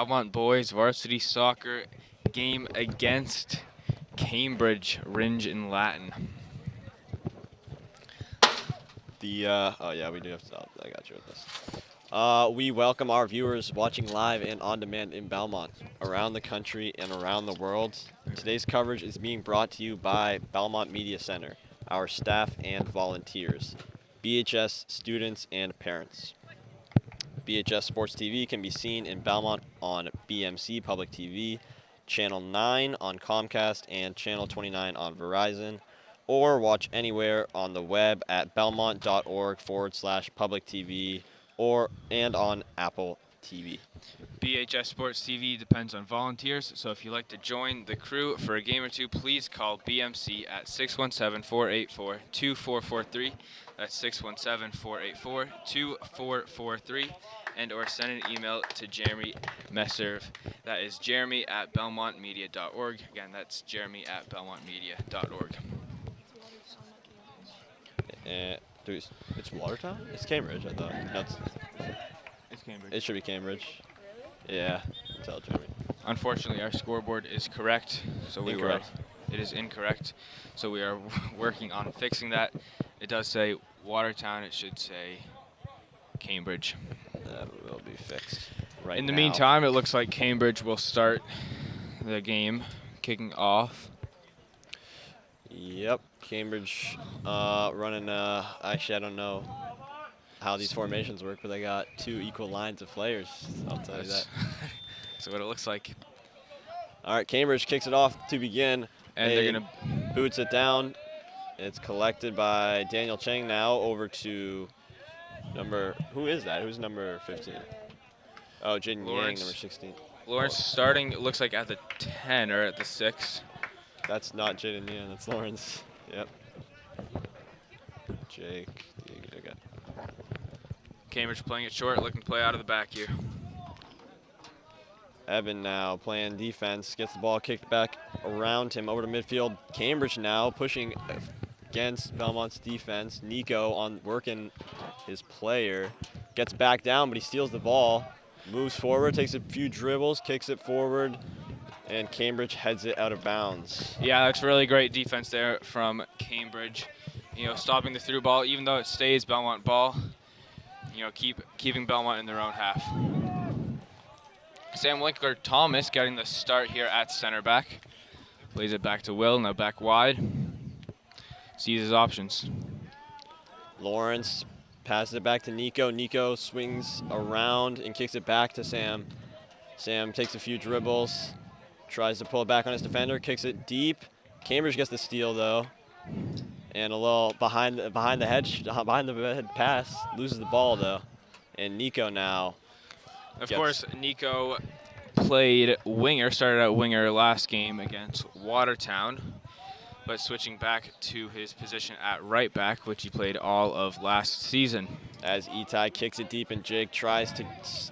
Belmont boys varsity soccer game against Cambridge, Ringe in Latin. Oh yeah, we do have to, I got you with this. We welcome our viewers watching live and on demand in Belmont, around the country and around the world. Today's coverage is being brought to you by Belmont Media Center, our staff and volunteers, BHS students and parents. BHS Sports TV can be seen in Belmont on BMC Public TV, Channel 9 on Comcast, and Channel 29 on Verizon, or watch anywhere on the web at belmont.org/public TV and on Apple TV. BHS Sports TV depends on volunteers, so if you'd like to join the crew for a game or two, please call BMC at 617-484-2443. That's 617-484-2443. And or send an email to Jeremy Messerv. That is jeremy@belmontmedia.org. Again, that's jeremy@belmontmedia.org. It's Watertown? It's Cambridge, I thought. It's Cambridge. It should be Cambridge. Yeah, tell Jeremy. Unfortunately, our scoreboard is correct, so it is incorrect. So we are working on fixing that. It does say Watertown. It should say Cambridge. That will be fixed right now. In the meantime, it looks like Cambridge will start the game, kicking off. Yep, Cambridge running, actually I don't know how these formations work, but they got 2 equal lines of players, I'll tell you that. That's what it looks like. All right, Cambridge kicks it off to begin. And they're going to boots it down. It's collected by Daniel Cheng now over to who is that? Who's number 15? Oh, Jaden Yang, number 16. Lawrence starting, it looks like at the 10 or at the 6. That's not Jaden Yang, that's Lawrence. Yep. Jake. Okay. Cambridge playing it short, looking to play out of the back here. Evan now playing defense, gets the ball kicked back around him over to midfield. Cambridge now pushing against Belmont's defense. Nico on working his player, gets back down, but he steals the ball, moves forward, takes a few dribbles, kicks it forward, and Cambridge heads it out of bounds. Yeah, that's really great defense there from Cambridge. You know, stopping the through ball, even though it stays Belmont ball, you know, keeping Belmont in their own half. Sam Winkler-Thomas getting the start here at center back. Plays it back to Will, now back wide. Sees his options. Lawrence passes it back to Nico. Nico swings around and kicks it back to Sam. Sam takes a few dribbles, tries to pull it back on his defender, kicks it deep. Cambridge gets the steal though, and a little behind the head pass, loses the ball though, and Nico now. Of course, Nico played winger, started out winger last game against Watertown, but switching back to his position at right back, which he played all of last season. As Itai kicks it deep and Jake tries to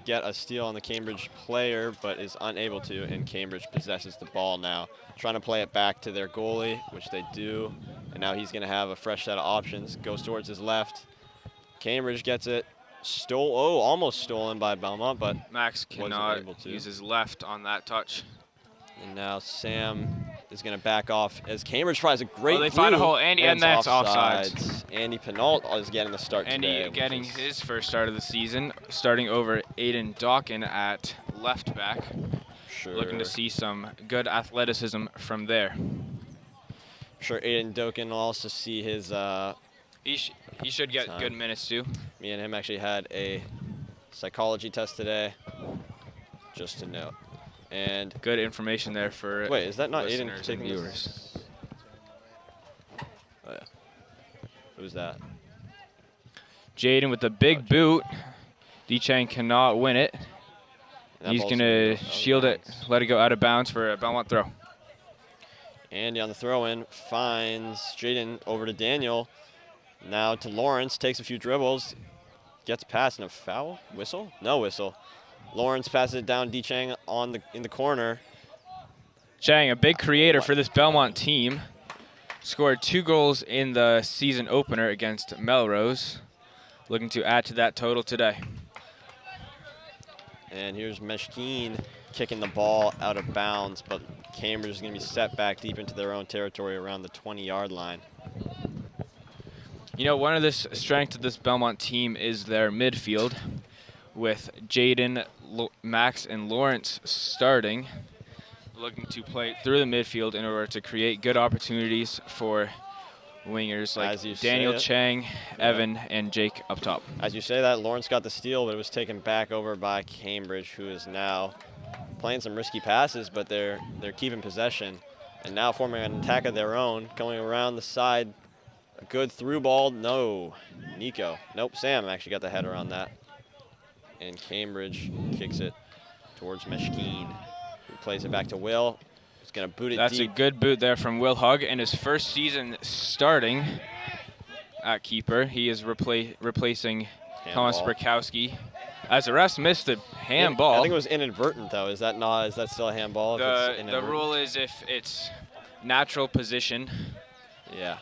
get a steal on the Cambridge player, but is unable to, and Cambridge possesses the ball now. Trying to play it back to their goalie, which they do, and now he's gonna have a fresh set of options. Goes towards his left. Cambridge gets it. Almost stolen by Belmont, but Max cannot use his left on that touch. And now Sam is going to back off as Cambridge tries a great they find a hole, and that's offside. Andy Pinault is getting the start today. Andy getting his first start of the season, starting over Aiden Dawkin at left back. Sure. Looking to see some good athleticism from there. I'm sure Aiden Dawkin will also see his he should get good minutes too. Me and him actually had a psychology test today, just to note. And good information there for wait, is that not Aiden taking viewers? Oh yeah. Who's that? Jaden with the big boot. D-Chang cannot win it. He's gonna shield it, let it go out of bounds for a Belmont throw. Andy on the throw-in finds Jaden over to Daniel. Now to Lawrence, takes a few dribbles, gets past, and a foul? Whistle? No whistle. Lawrence passes it down, D-Chang in the corner. Chang, a big creator for this Belmont team. Scored 2 goals in the season opener against Melrose. Looking to add to that total today. And here's Meshkeen kicking the ball out of bounds, but Cambridge is going to be set back deep into their own territory around the 20-yard line. You know, one of the strengths of this Belmont team is their midfield, with Jaden, Max, and Lawrence starting, looking to play through the midfield in order to create good opportunities for wingers like Daniel Chang, Evan, and Jake up top. As you say that, Lawrence got the steal, but it was taken back over by Cambridge, who is now playing some risky passes, but they're keeping possession, and now forming an attack of their own, going around the side. A good through ball. No, Nico. Nope, Sam actually got the header on that. And Cambridge kicks it towards Meshkeen, who plays it back to Will. He's going to boot it deep. That's a good boot there from Will Hugg in his first season starting at keeper. He is replacing Thomas Burkowski. As the refs missed the handball. I think it was inadvertent, though. Is that not? Is that still a handball? The rule is if it's natural position, yeah,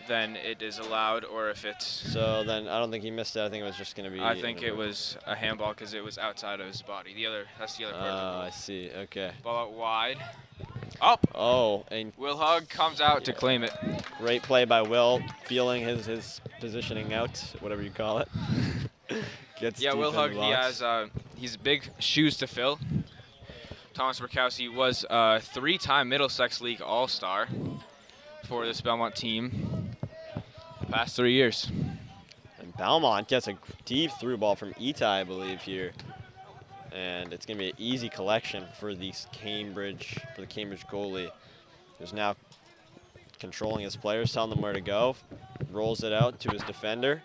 then it is allowed, or if it's... So then I don't think he missed it. I think it was just going to be... I think it was a handball because it was outside of his body. That's the other part of the rule. I see. Okay. Ball out wide. Up! Oh, and Will Hugg comes out to claim it. Great play by Will, feeling his positioning out, whatever you call it. Will Hugg, he's big shoes to fill. Thomas Burkowski was a 3-time Middlesex League All-Star for this Belmont team past 3 years. And Belmont gets a deep through ball from Itai, I believe, here. And it's going to be an easy collection for the Cambridge goalie, who's now controlling his players, telling them where to go. Rolls it out to his defender.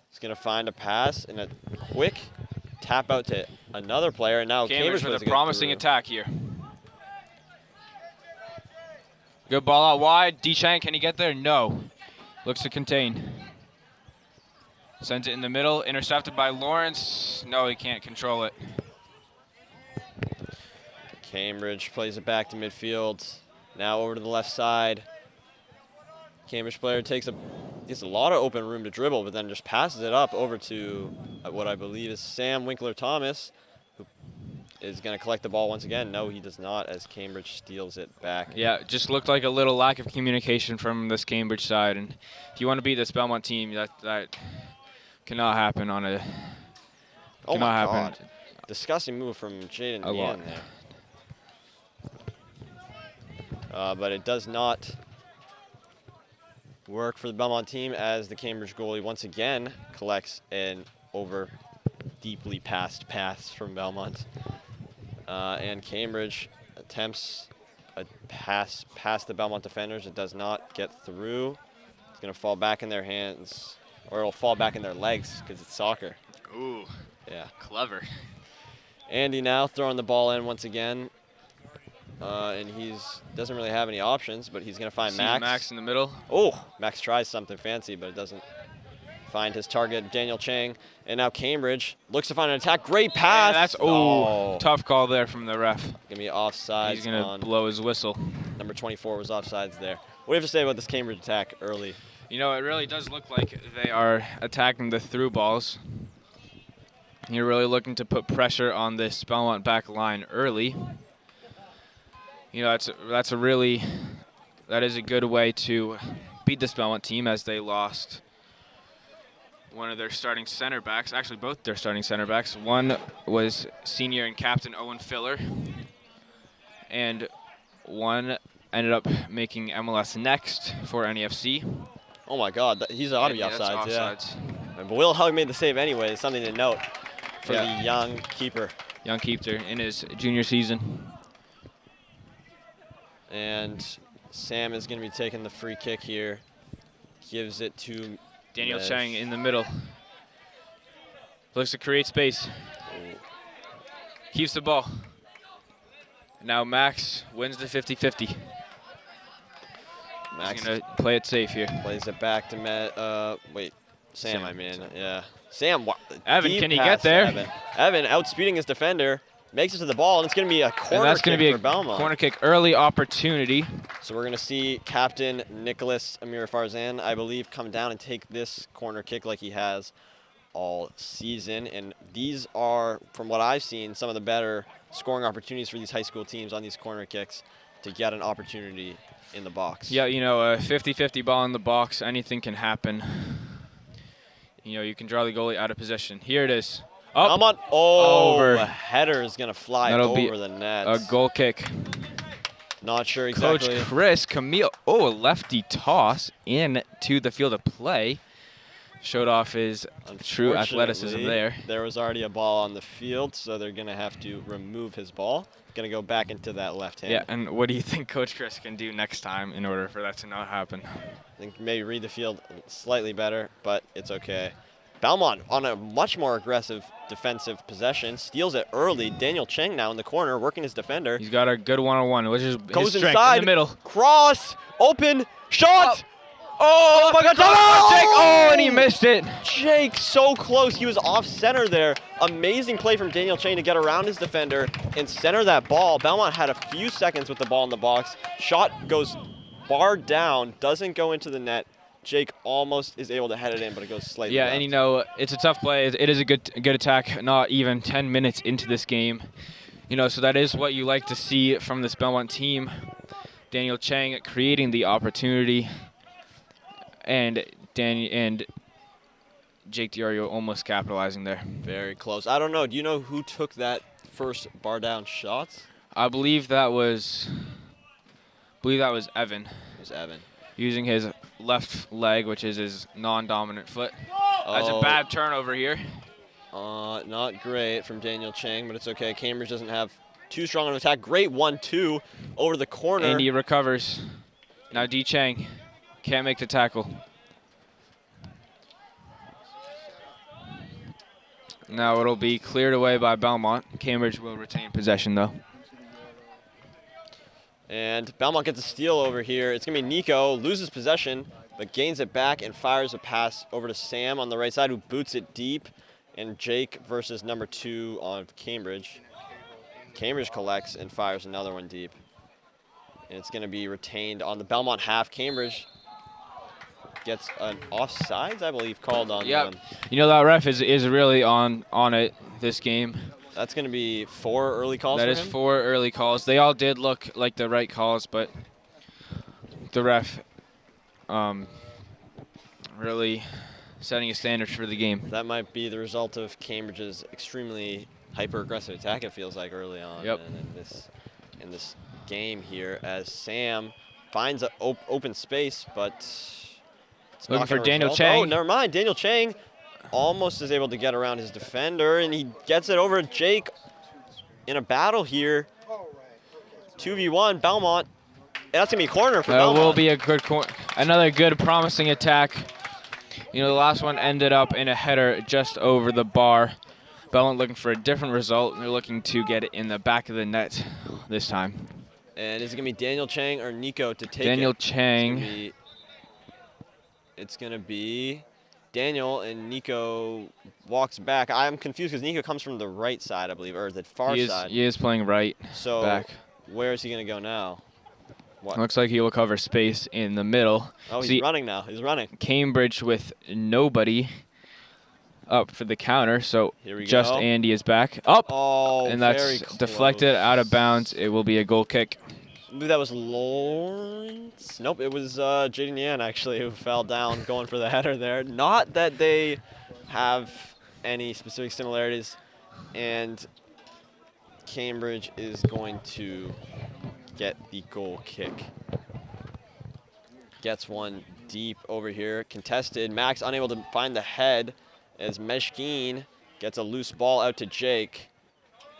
He's going to find a pass and a quick tap out to another player. And now Cambridge with a promising attack here. Good ball out wide. D-Chang, can he get there? No. Looks to contain. Sends it in the middle. Intercepted by Lawrence. No, he can't control it. Cambridge plays it back to midfield. Now over to the left side. Cambridge player gets a lot of open room to dribble, but then just passes it up over to what I believe is Sam Winkler-Thomas, who is going to collect the ball once again. No, he does not, as Cambridge steals it back. Yeah, it just looked like a little lack of communication from this Cambridge side. And if you want to beat this Belmont team, that cannot happen on a... Oh, my God. Disgusting move from Jaden Yan there. But it does not work for the Belmont team, as the Cambridge goalie once again collects an deeply passed pass from Belmont. And Cambridge attempts a pass past the Belmont defenders. It does not get through. It's going to fall back in their hands, or it'll fall back in their legs because it's soccer. Ooh, yeah, clever. Andy now throwing the ball in once again. And doesn't really have any options, but he's going to find Max. Max in the middle. Oh, Max tries something fancy, but it doesn't find his target, Daniel Chang. And now Cambridge looks to find an attack. Great pass. Yeah, that's tough call there from the ref. Going to be offsides. He's going to blow his whistle. Number 24 was offsides there. What do you have to say about this Cambridge attack early? You know, it really does look like they are attacking the through balls. You're really looking to put pressure on this Belmont back line early. You know, that is a good way to beat this Belmont team, as they lost one of their starting center backs, actually both their starting center backs. One was senior and captain Owen Filler, and one ended up making MLS Next for NEFC. Oh my God, he's ought to be offsides. Yeah. But Will Hugg made the save anyway. Something to note for the young keeper. Young keeper in his junior season. And Sam is going to be taking the free kick here. Gives it to Daniel Chang in the middle. Looks to create space. Ooh. Keeps the ball. Now Max wins the 50-50. Max is going to play it safe here. Plays it back to Sam, I mean. Yeah. Sam, Evan, can he get there? Evan outspeeding his defender. Makes it to the ball, and it's going to be a corner kick for Belmont. Corner kick, early opportunity. So we're going to see Captain Nicholas Amir Farzan, I believe, come down and take this corner kick like he has all season. And these are, from what I've seen, some of the better scoring opportunities for these high school teams on these corner kicks to get an opportunity in the box. Yeah, you know, a 50-50 ball in the box, anything can happen. You know, you can draw the goalie out of position. Here it is. Up, Belmont. Oh, over. a header is going to fly over the net. A goal kick. Not sure exactly. Coach Chris Camille. Oh, a lefty toss into the field of play. Showed off his true athleticism there. There was already a ball on the field, so they're going to have to remove his ball. Going to go back into that left hand. Yeah, and what do you think Coach Chris can do next time in order for that to not happen? I think maybe read the field slightly better, but it's okay. Belmont on a much more aggressive defensive possession, steals it early. Daniel Cheng now in the corner, working his defender. He's got a good one-on-one, which is goes his strength inside, in the middle. Cross, open, shot! Oh my God! Jake! Oh, and he missed it. Jake, so close. He was off center there. Amazing play from Daniel Cheng to get around his defender and center that ball. Belmont had a few seconds with the ball in the box. Shot goes barred down, doesn't go into the net. Jake almost is able to head it in, but it goes slightly left. And you know, it's a tough play. It is a good attack, not even 10 minutes into this game. You know, so that is what you like to see from this Belmont team. Daniel Cheng creating the opportunity, and Jake Diorio almost capitalizing there. Very close. I don't know. Do you know who took that first bar down shot? I believe that was Evan. It was Evan. Using his left leg, which is his non-dominant foot. That's a bad turnover here. Not great from Daniel Cheng, but it's okay. Cambridge doesn't have too strong of an attack. Great 1-2 over the corner. And he recovers. Now D. Cheng can't make the tackle. Now it'll be cleared away by Belmont. Cambridge will retain possession, though. And Belmont gets a steal over here. It's going to be Nico, loses possession, but gains it back and fires a pass over to Sam on the right side, who boots it deep. And Jake versus number 2 on Cambridge. Cambridge collects and fires another one deep. And it's going to be retained on the Belmont half. Cambridge gets an offsides, I believe, called on them. You know, that ref is really on it this game. That's going to be 4 early calls. That is 4 early calls. They all did look like the right calls, but the ref really setting a standard for the game. That might be the result of Cambridge's extremely hyper-aggressive attack, it feels like, early on in this game here, as Sam finds an open space, but it's looking not for Daniel result. Cheng. Oh, never mind. Daniel Cheng almost is able to get around his defender, and he gets it over to Jake in a battle here. 2v1, Belmont. And that's going to be a corner for Belmont. That will be a good another good, promising attack. You know, the last one ended up in a header just over the bar. Belmont looking for a different result. They're looking to get it in the back of the net this time. And is it going to be Daniel Cheng or Nico to take Daniel it? Cheng. It's going to be Daniel, and Nico walks back. I'm confused because Nico comes from the right side, I believe, or the far side. He is playing right so back. Where is he going to go now? What? Looks like he will cover space in the middle. Oh, he's running now. He's running. Cambridge with nobody up for the counter, so here we just go. Andy is back. Up! Oh, and that's deflected out of bounds. It will be a goal kick. I believe that was Lawrence. Nope, it was Jaden Yan, actually, who fell down going for the header there. Not that they have any specific similarities, and Cambridge is going to get the goal kick. Gets one deep over here. Contested. Max unable to find the head as Meshkeen gets a loose ball out to Jake,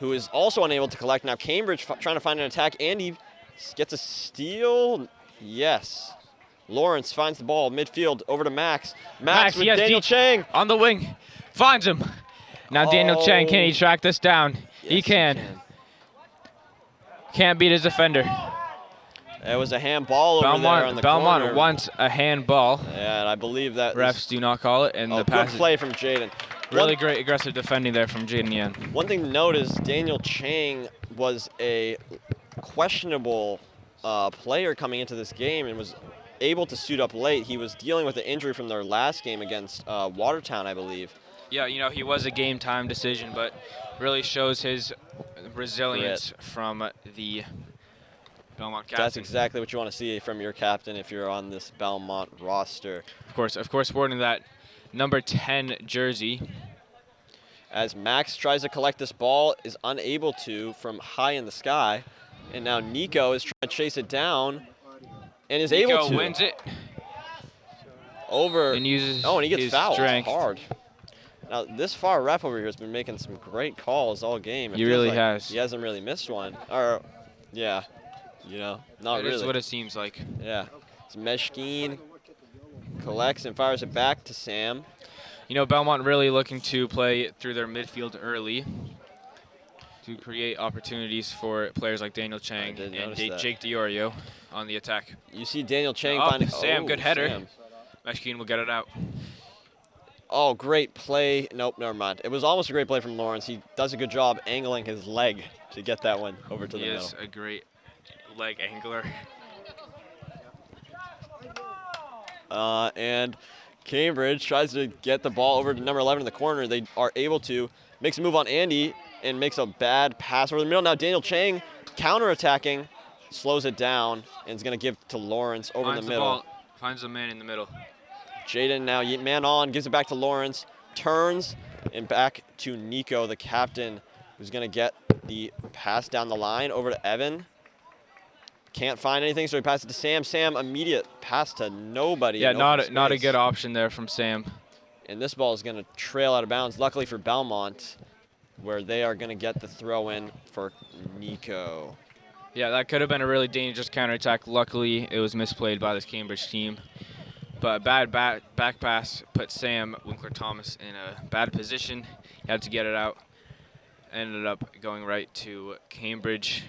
who is also unable to collect. Now Cambridge trying to find an attack. Andy gets a steal. Yes. Lawrence finds the ball midfield over to Max. Max with Daniel Cheng. On the wing. Finds him. Now Daniel Cheng, can he track this down? Yes, he can. Can't beat his defender. It was a handball over there on the Belmont corner. wants a handball. Yeah, and I believe that refs do not call it. And the pass good play from Jaden. Really great aggressive defending there from Jaden Yan. One thing to note is Daniel Cheng was a questionable player coming into this game and was able to suit up late. He was dealing with an injury from their last game against Watertown, I believe. Yeah, you know, he was a game time decision, but really shows his resilience from the Belmont captain. That's exactly what you want to see from your captain if you're on this Belmont roster. Of course, sporting that number 10 jersey. As Max tries to collect this ball, is unable to from high in the sky. And now Nico is trying to chase it down and is able to. Nico wins it. Over. And uses and he gets his fouled strength. Hard. Now, this far ref over here has been making some great calls all game. He really has. He hasn't really missed one. Or, yeah, not really. It is what it seems like. Yeah. It's Meshkeen collects and fires it back to Sam. Belmont really looking to play through their midfield early to create opportunities for players like Daniel Chang and Jake Diorio on the attack. You see Daniel Chang finding Sam, good header. Sam. Meshkeen will get it out. Oh, great play. Nope, never mind. It was almost a great play from Lawrence. He does a good job angling his leg to get that one over to the middle. He is a great leg angler. And Cambridge tries to get the ball over to number 11 in the corner. They are able to. Makes a move on Andy and makes a bad pass over the middle. Now Daniel Chang counterattacking, slows it down, and is going to give to Lawrence over the middle. Finds the man in the middle. Jaden now man on, gives it back to Lawrence, turns, and back to Nico, the captain, who's going to get the pass down the line over to Evan. Can't find anything, so he passes it to Sam. Sam, immediate pass to nobody. Yeah, not a good option there from Sam. And this ball is going to trail out of bounds, luckily for Belmont, where they are going to get the throw in for Nico. Yeah, that could have been a really dangerous counterattack. Luckily, it was misplayed by this Cambridge team. But a bad back pass put Sam Winkler-Thomas in a bad position. He had to get it out. Ended up going right to Cambridge.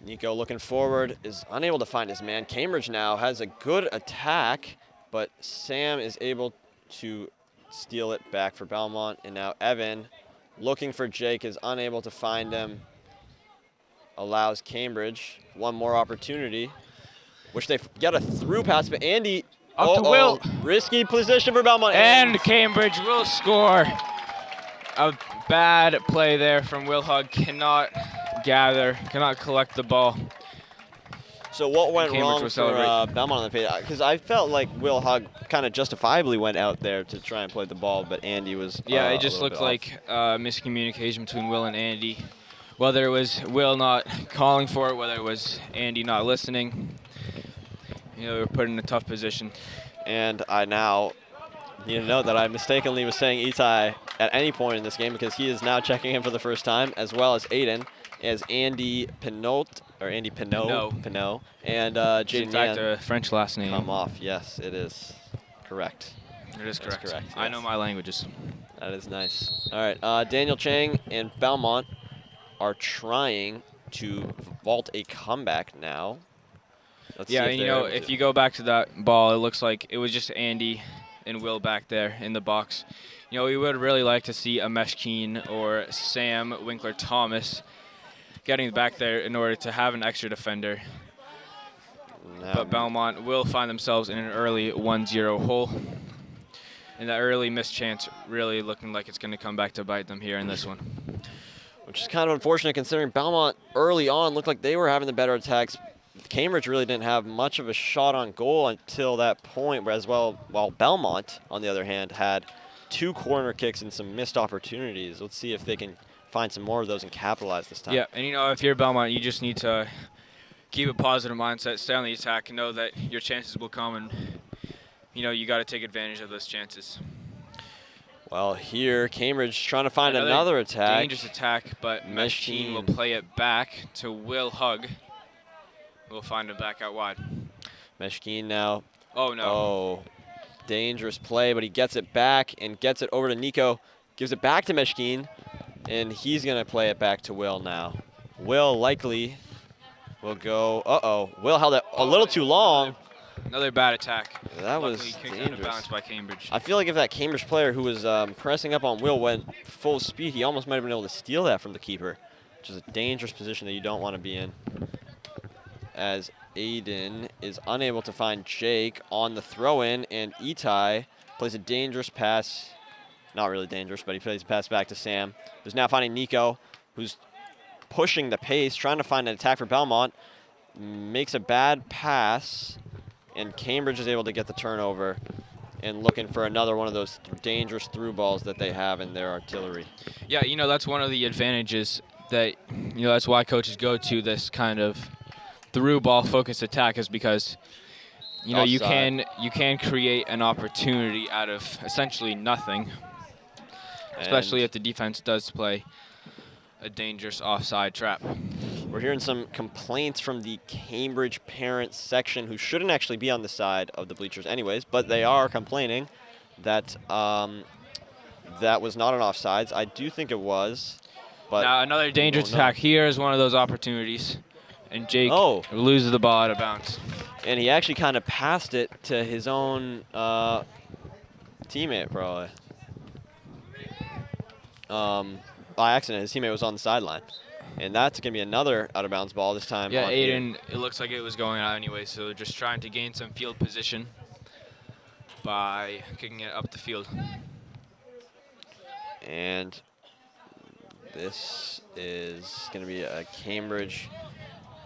Nico looking forward, is unable to find his man. Cambridge now has a good attack, but Sam is able to steal it back for Belmont. And now Evan, looking for Jake, is unable to find him. Allows Cambridge one more opportunity. Wish they get a through pass, but Andy... Up to Will. Risky position for Belmont. And Cambridge will score. A bad play there from Will Hugg. Cannot collect the ball. So what went wrong for Belmont on the page? Because I felt like Will Hugg kind of justifiably went out there to try and play the ball, but Andy was it just looked like miscommunication between Will and Andy. Whether it was Will not calling for it, whether it was Andy not listening. They were put in a tough position. And I now need to note that I mistakenly was saying Itai at any point in this game because he is now checking in for the first time, as well as Aiden, as Andy Pinot, and Jaden in fact, a French last name. Come off. Yes, it is correct. It is correct. Yes. I know my languages. That is nice. All right, Daniel Chang and Belmont are trying to vault a comeback now. Yeah, and if you go back to that ball, it looks like it was just Andy and Will back there in the box. We would really like to see a Meshkeen or Sam Winkler-Thomas getting back there in order to have an extra defender. But Belmont will find themselves in an early 1-0 hole. And that early missed chance really looking like it's going to come back to bite them here in this one. Which is kind of unfortunate considering Belmont early on looked like they were having the better attacks. Cambridge really didn't have much of a shot on goal until that point, whereas while Belmont, on the other hand, had 2 corner kicks and some missed opportunities. Let's see if they can find some more of those and capitalize this time. Yeah, and if you're Belmont, you just need to keep a positive mindset, stay on the attack, and know that your chances will come, and you got to take advantage of those chances. Well, here Cambridge trying to find another attack. Dangerous attack, but Meshkeen will play it back to Will Hugg. We'll find him back out wide. Meshkeen now. Oh, no. Oh, dangerous play, but he gets it back and gets it over to Nico. Gives it back to Meshkeen, and he's going to play it back to Will now. Will likely will go. Uh-oh. Will held it a little too long. Another bad attack. That was dangerous. Out of bounds by Cambridge. I feel like if that Cambridge player who was pressing up on Will went full speed, he almost might have been able to steal that from the keeper, which is a dangerous position that you don't want to be in. As Aiden is unable to find Jake on the throw-in, and Itai plays a dangerous pass. Not really dangerous, but he plays a pass back to Sam, who's now finding Nico, who's pushing the pace, trying to find an attack for Belmont. Makes a bad pass, and Cambridge is able to get the turnover and looking for another one of those dangerous through balls that they have in their artillery. Yeah, that's one of the advantages that, that's why coaches go to this kind of through ball focused attack, is because, you can create an opportunity out of essentially nothing, especially if the defense does play a dangerous offside trap. We're hearing some complaints from the Cambridge parent section, who shouldn't actually be on the side of the bleachers anyways, but they are complaining that that was not an offsides. I do think it was. But now another dangerous attack. Here is one of those opportunities, and Jake loses the ball out of bounds. And he actually kind of passed it to his own teammate, probably. By accident, his teammate was on the sideline. And that's going to be another out-of-bounds ball this time. Yeah, Aiden, it looks like it was going out anyway, so they're just trying to gain some field position by kicking it up the field. And this is going to be a Cambridge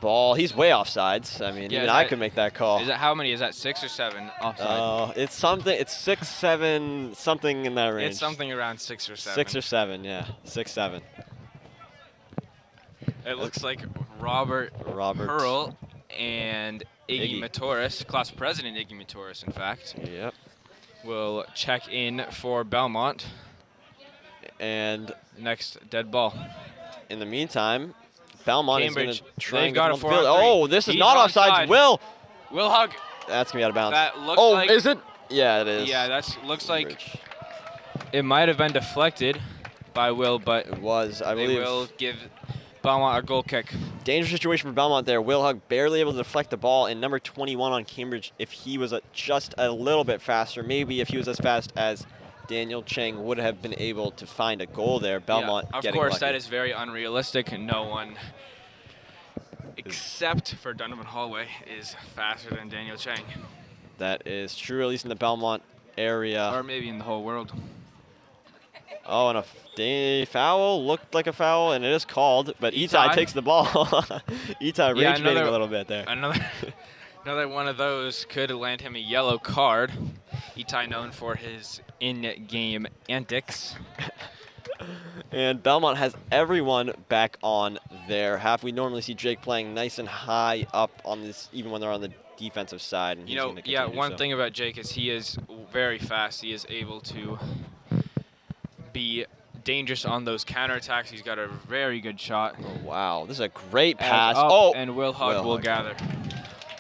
ball. He's way offsides. I mean, even I could make that call. Is that how many? Is that 6 or 7 offside? It's something. It's 6, 7, something in that range. It's something around 6 or 7. 6 or 7, yeah. 6, 7. It looks like Robert Pearl and Iggy Matoris, class president Iggy Matoris, in fact, will check in for Belmont. And next dead ball. In the meantime, Belmont is going to try and get on the field. Oh, this is not offsides. Will hug. That's going to be out of bounds. That looks like, is it? Yeah, it is. Yeah, that looks like it might have been deflected by Will, but it was. I believe they will give Belmont a goal kick. Dangerous situation for Belmont there. Will Hug barely able to deflect the ball, and number 21 on Cambridge, if he was just a little bit faster, maybe if he was as fast as Daniel Cheng, would have been able to find a goal there. Belmont of getting course, lucky. that is very unrealistic, and no one except for Donovan Holloway is faster than Daniel Cheng. That is true, at least in the Belmont area. Or maybe in the whole world. Oh, and a foul, looked like a foul, and it is called, but Itai takes the ball. Itai rage-baiting a little bit there. Another one of those could land him a yellow card. Itai known for his in-game antics. And Belmont has everyone back on their half. We normally see Jake playing nice and high up on this, even when they're on the defensive side. And one thing about Jake is he is very fast. He is able to be dangerous on those counterattacks. He's got a very good shot. Oh, wow, this is a great pass. And Will Hug will gather.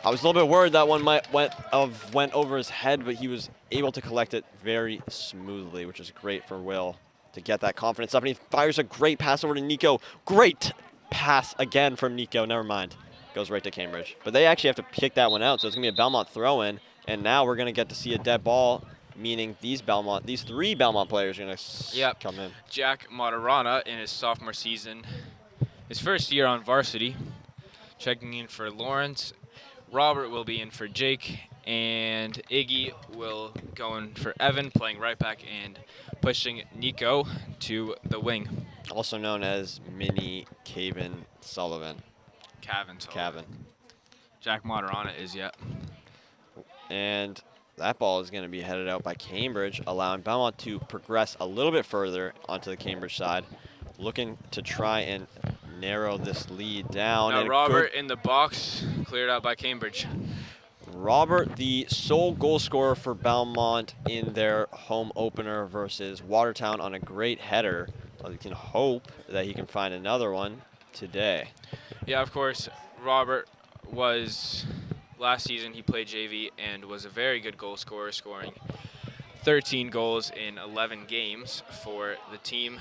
I was a little bit worried that one might went over his head, but he was able to collect it very smoothly, which is great for Will to get that confidence up. And he fires a great pass over to Nico. Great pass again from Nico. Never mind. Goes right to Cambridge. But they actually have to kick that one out, so it's going to be a Belmont throw-in. And now we're going to get to see a dead ball, meaning these three Belmont players are going to come in. Jack Rana in his sophomore season, his first year on varsity, checking in for Lawrence. Robert will be in for Jake, and Iggy will go in for Evan, playing right back and pushing Nico to the wing. Also known as Mini Cavan Sullivan. Cavan. Jack Rana is, And that ball is going to be headed out by Cambridge, allowing Belmont to progress a little bit further onto the Cambridge side, looking to try and narrow this lead down. Now Robert in the box, cleared out by Cambridge. Robert, the sole goal scorer for Belmont in their home opener versus Watertown, on a great header. We can hope that he can find another one today. Yeah, of course, Robert was... Last season, he played JV and was a very good goal scorer, scoring 13 goals in 11 games for the team.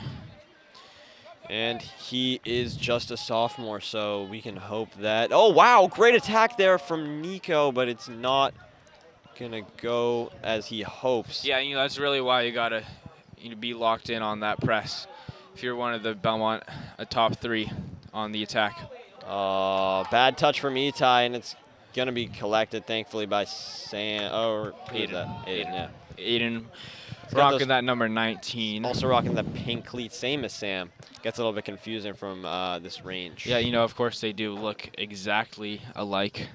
And he is just a sophomore, so we can hope that... Oh, wow, great attack there from Nico, but it's not going to go as he hopes. Yeah, that's really why you got to be locked in on that press if you're one of the Belmont top 3 on the attack. Bad touch from Itai, and it's going to be collected, thankfully, by Aiden, yeah. Aiden got rocking those- that number 19. Also rocking the pink cleats, same as Sam. Gets a little bit confusing from this range. Yeah, you know, of course they do look exactly alike.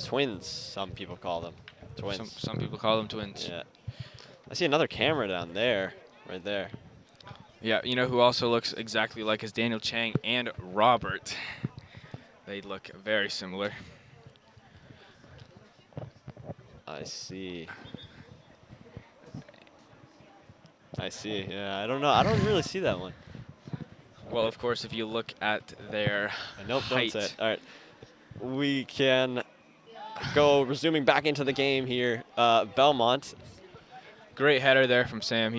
Twins, some people call them. Twins. Some people call them twins. Yeah. I see another camera down there, right there. Yeah, you know who also looks exactly like is Daniel Chang and Robert. They look very similar. I see. Yeah, I don't know. I don't really see that one. Well, of course, if you look at their Nope, don't height. say it. All right. We can go resuming back into the game here. Belmont. Great header there from Sam.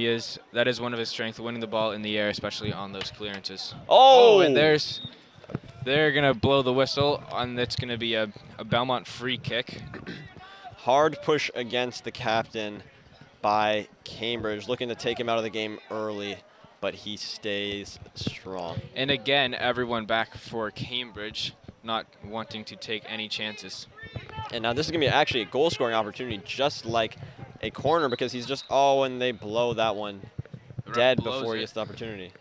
That is one of his strengths, winning the ball in the air, especially on those clearances. Oh! And they're gonna blow the whistle, and it's gonna be a Belmont free kick. Hard push against the captain by Cambridge, looking to take him out of the game early, but he stays strong. And again, everyone back for Cambridge, not wanting to take any chances. And now this is going to be actually a goal-scoring opportunity, just like a corner, because he's just, and they blow that one dead before he gets the opportunity.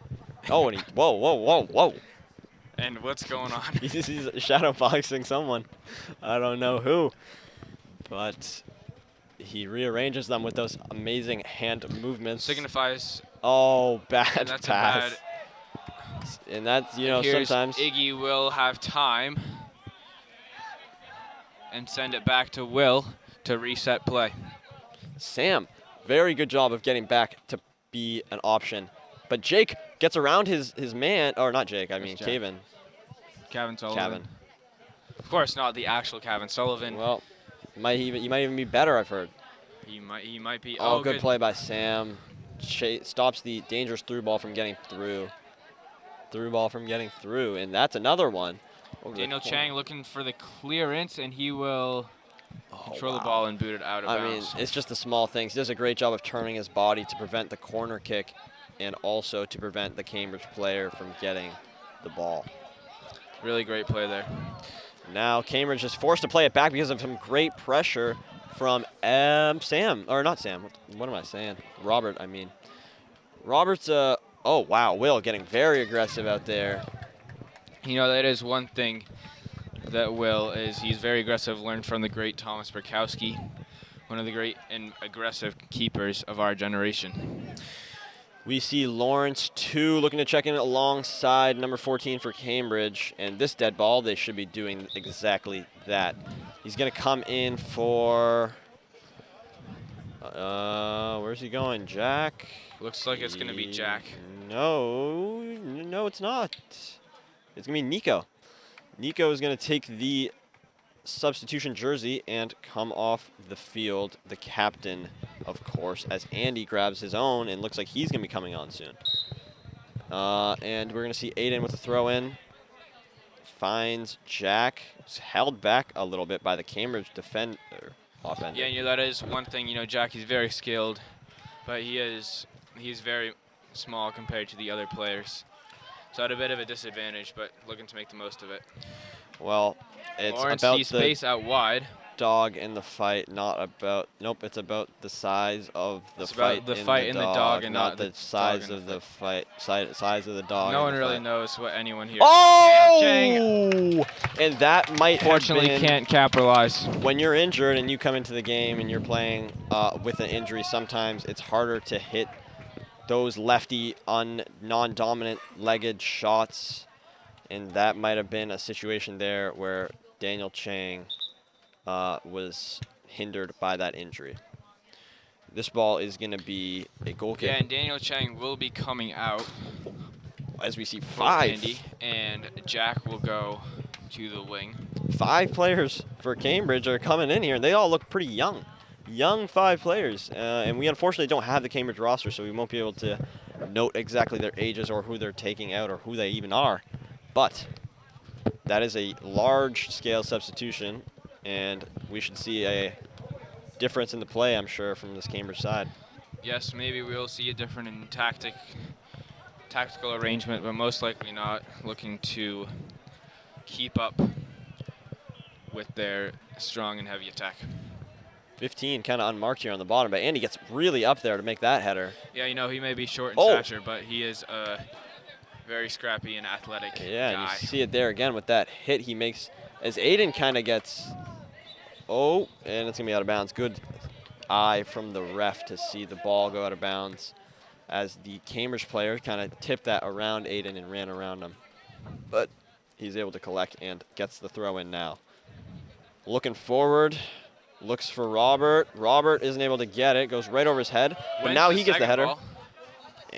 Oh, and whoa. And what's going on? He's shadow boxing someone. I don't know who. But he rearranges them with those amazing hand movements. Signifies. Oh, bad And that's pass. And that's, Here's sometimes. Iggy will have time and send it back to Will to reset play. Sam, very good job of getting back to be an option. But Jake gets around his man, or not Jake, I mean Jack. Cavan. Cavan Sullivan. Cavan. Of course, not the actual Cavan Sullivan. Well, you might even be better, I've heard. He might be. Oh, good play by Sam. Stops the dangerous through ball from getting through. And that's another one. Daniel Chang looking for the clearance, and he will control the ball and boot it out of bounds. I mean, it's just the small things. He does a great job of turning his body to prevent the corner kick and also to prevent the Cambridge player from getting the ball. Really great play there. Now Cambridge is forced to play it back because of some great pressure from Sam, or not Sam, what am I saying? Robert, I mean. Robert's, oh wow, Will getting very aggressive out there. You know, that is one thing that Will is he's very aggressive, learned from the great Thomas Burkowski, one of the great and aggressive keepers of our generation. We see Lawrence, looking to check in alongside number 14 for Cambridge. And this dead ball, they should be doing exactly that. He's going to come in for, where's he going, Jack? Looks like it's going to be Jack. No, it's not. It's going to be Nico. Nico is going to take the substitution jersey and come off the field, the captain, of course, as Andy grabs his own and looks like he's going to be coming on soon. And we're going to see Aiden with a throw-in. Finds Jack. It's held back a little bit by the Cambridge defender. Offender. Yeah, you know, that is one thing. You know, Jack, he's very skilled, but he's very small compared to the other players. So at a bit of a disadvantage, but looking to make the most of it. Well, it's Lawrence about sees space out wide. Dog in the fight, not about. Nope, it's about the size of the It's fight. about the fight in the dog and not the the size dog in of the the fight. Size of the dog. No in one the really fight. knows what anyone here. Oh! And that might Fortunately, have been, can't capitalize. when you're injured and you come into the game and you're playing with an injury, sometimes it's harder to hit those lefty non-dominant legged shots. And that might have been a situation there where Daniel Chang was hindered by that injury. This ball is going to be a goal kick. Yeah, and Daniel Chang will be coming out. As we see Both 5. Andy and Jack will go to the wing. 5 players for Cambridge are coming in here, and they all look pretty young. Young 5 players. And we unfortunately don't have the Cambridge roster, so we won't be able to note exactly their ages or who they're taking out or who they even are. But that is a large-scale substitution, and we should see a difference in the play, I'm sure, from this Cambridge side. Yes, maybe we'll see a different in tactical arrangement, but most likely not, looking to keep up with their strong and heavy attack. 15 kind of unmarked here on the bottom, but Andy gets really up there to make that header. Yeah, you know, he may be short in Oh. stature, but he is a very scrappy and athletic Yeah, guy. and you see it there again with that hit he makes as Aiden kind of gets, and it's going to be out of bounds. Good eye from the ref to see the ball go out of bounds as the Cambridge player kind of tipped that around Aiden and ran around him. But he's able to collect and gets the throw in now. Looking forward, looks for Robert. Robert isn't able to get it, goes right over his head, but Wins now he gets the header. ball.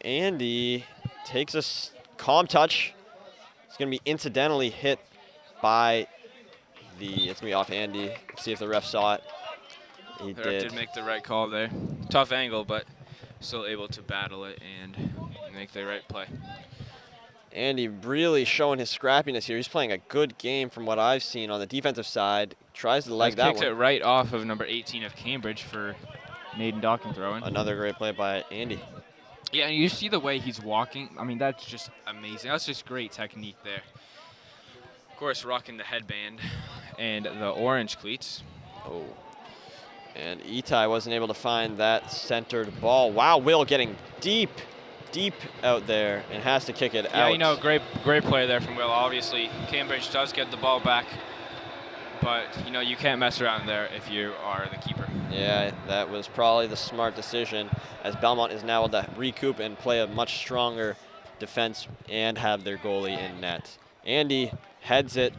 Andy takes a calm touch. It's going to be incidentally hit by it's going to be off Andy. See if the ref saw it. He The ref did make the right call there. Tough angle, but still able to battle it and make the right play. Andy really showing his scrappiness here. He's playing a good game from what I've seen on the defensive side. Tries to leg that Kicks one. it right off of number 18 of Cambridge for Naden Dawkins throwing. Another great play by Andy. Yeah, and you see the way he's walking. I mean, that's just amazing. That's just great technique there. Of course, rocking the headband and the orange cleats. Oh. And Itai wasn't able to find that centered ball. Wow, Will getting deep out there and has to kick it out. Yeah, you know, great play there from Will. Obviously, Cambridge does get the ball back, but, you know, you can't mess around there if you are the keeper. Yeah, that was probably the smart decision as Belmont is now able to recoup and play a much stronger defense and have their goalie in net. Andy heads it,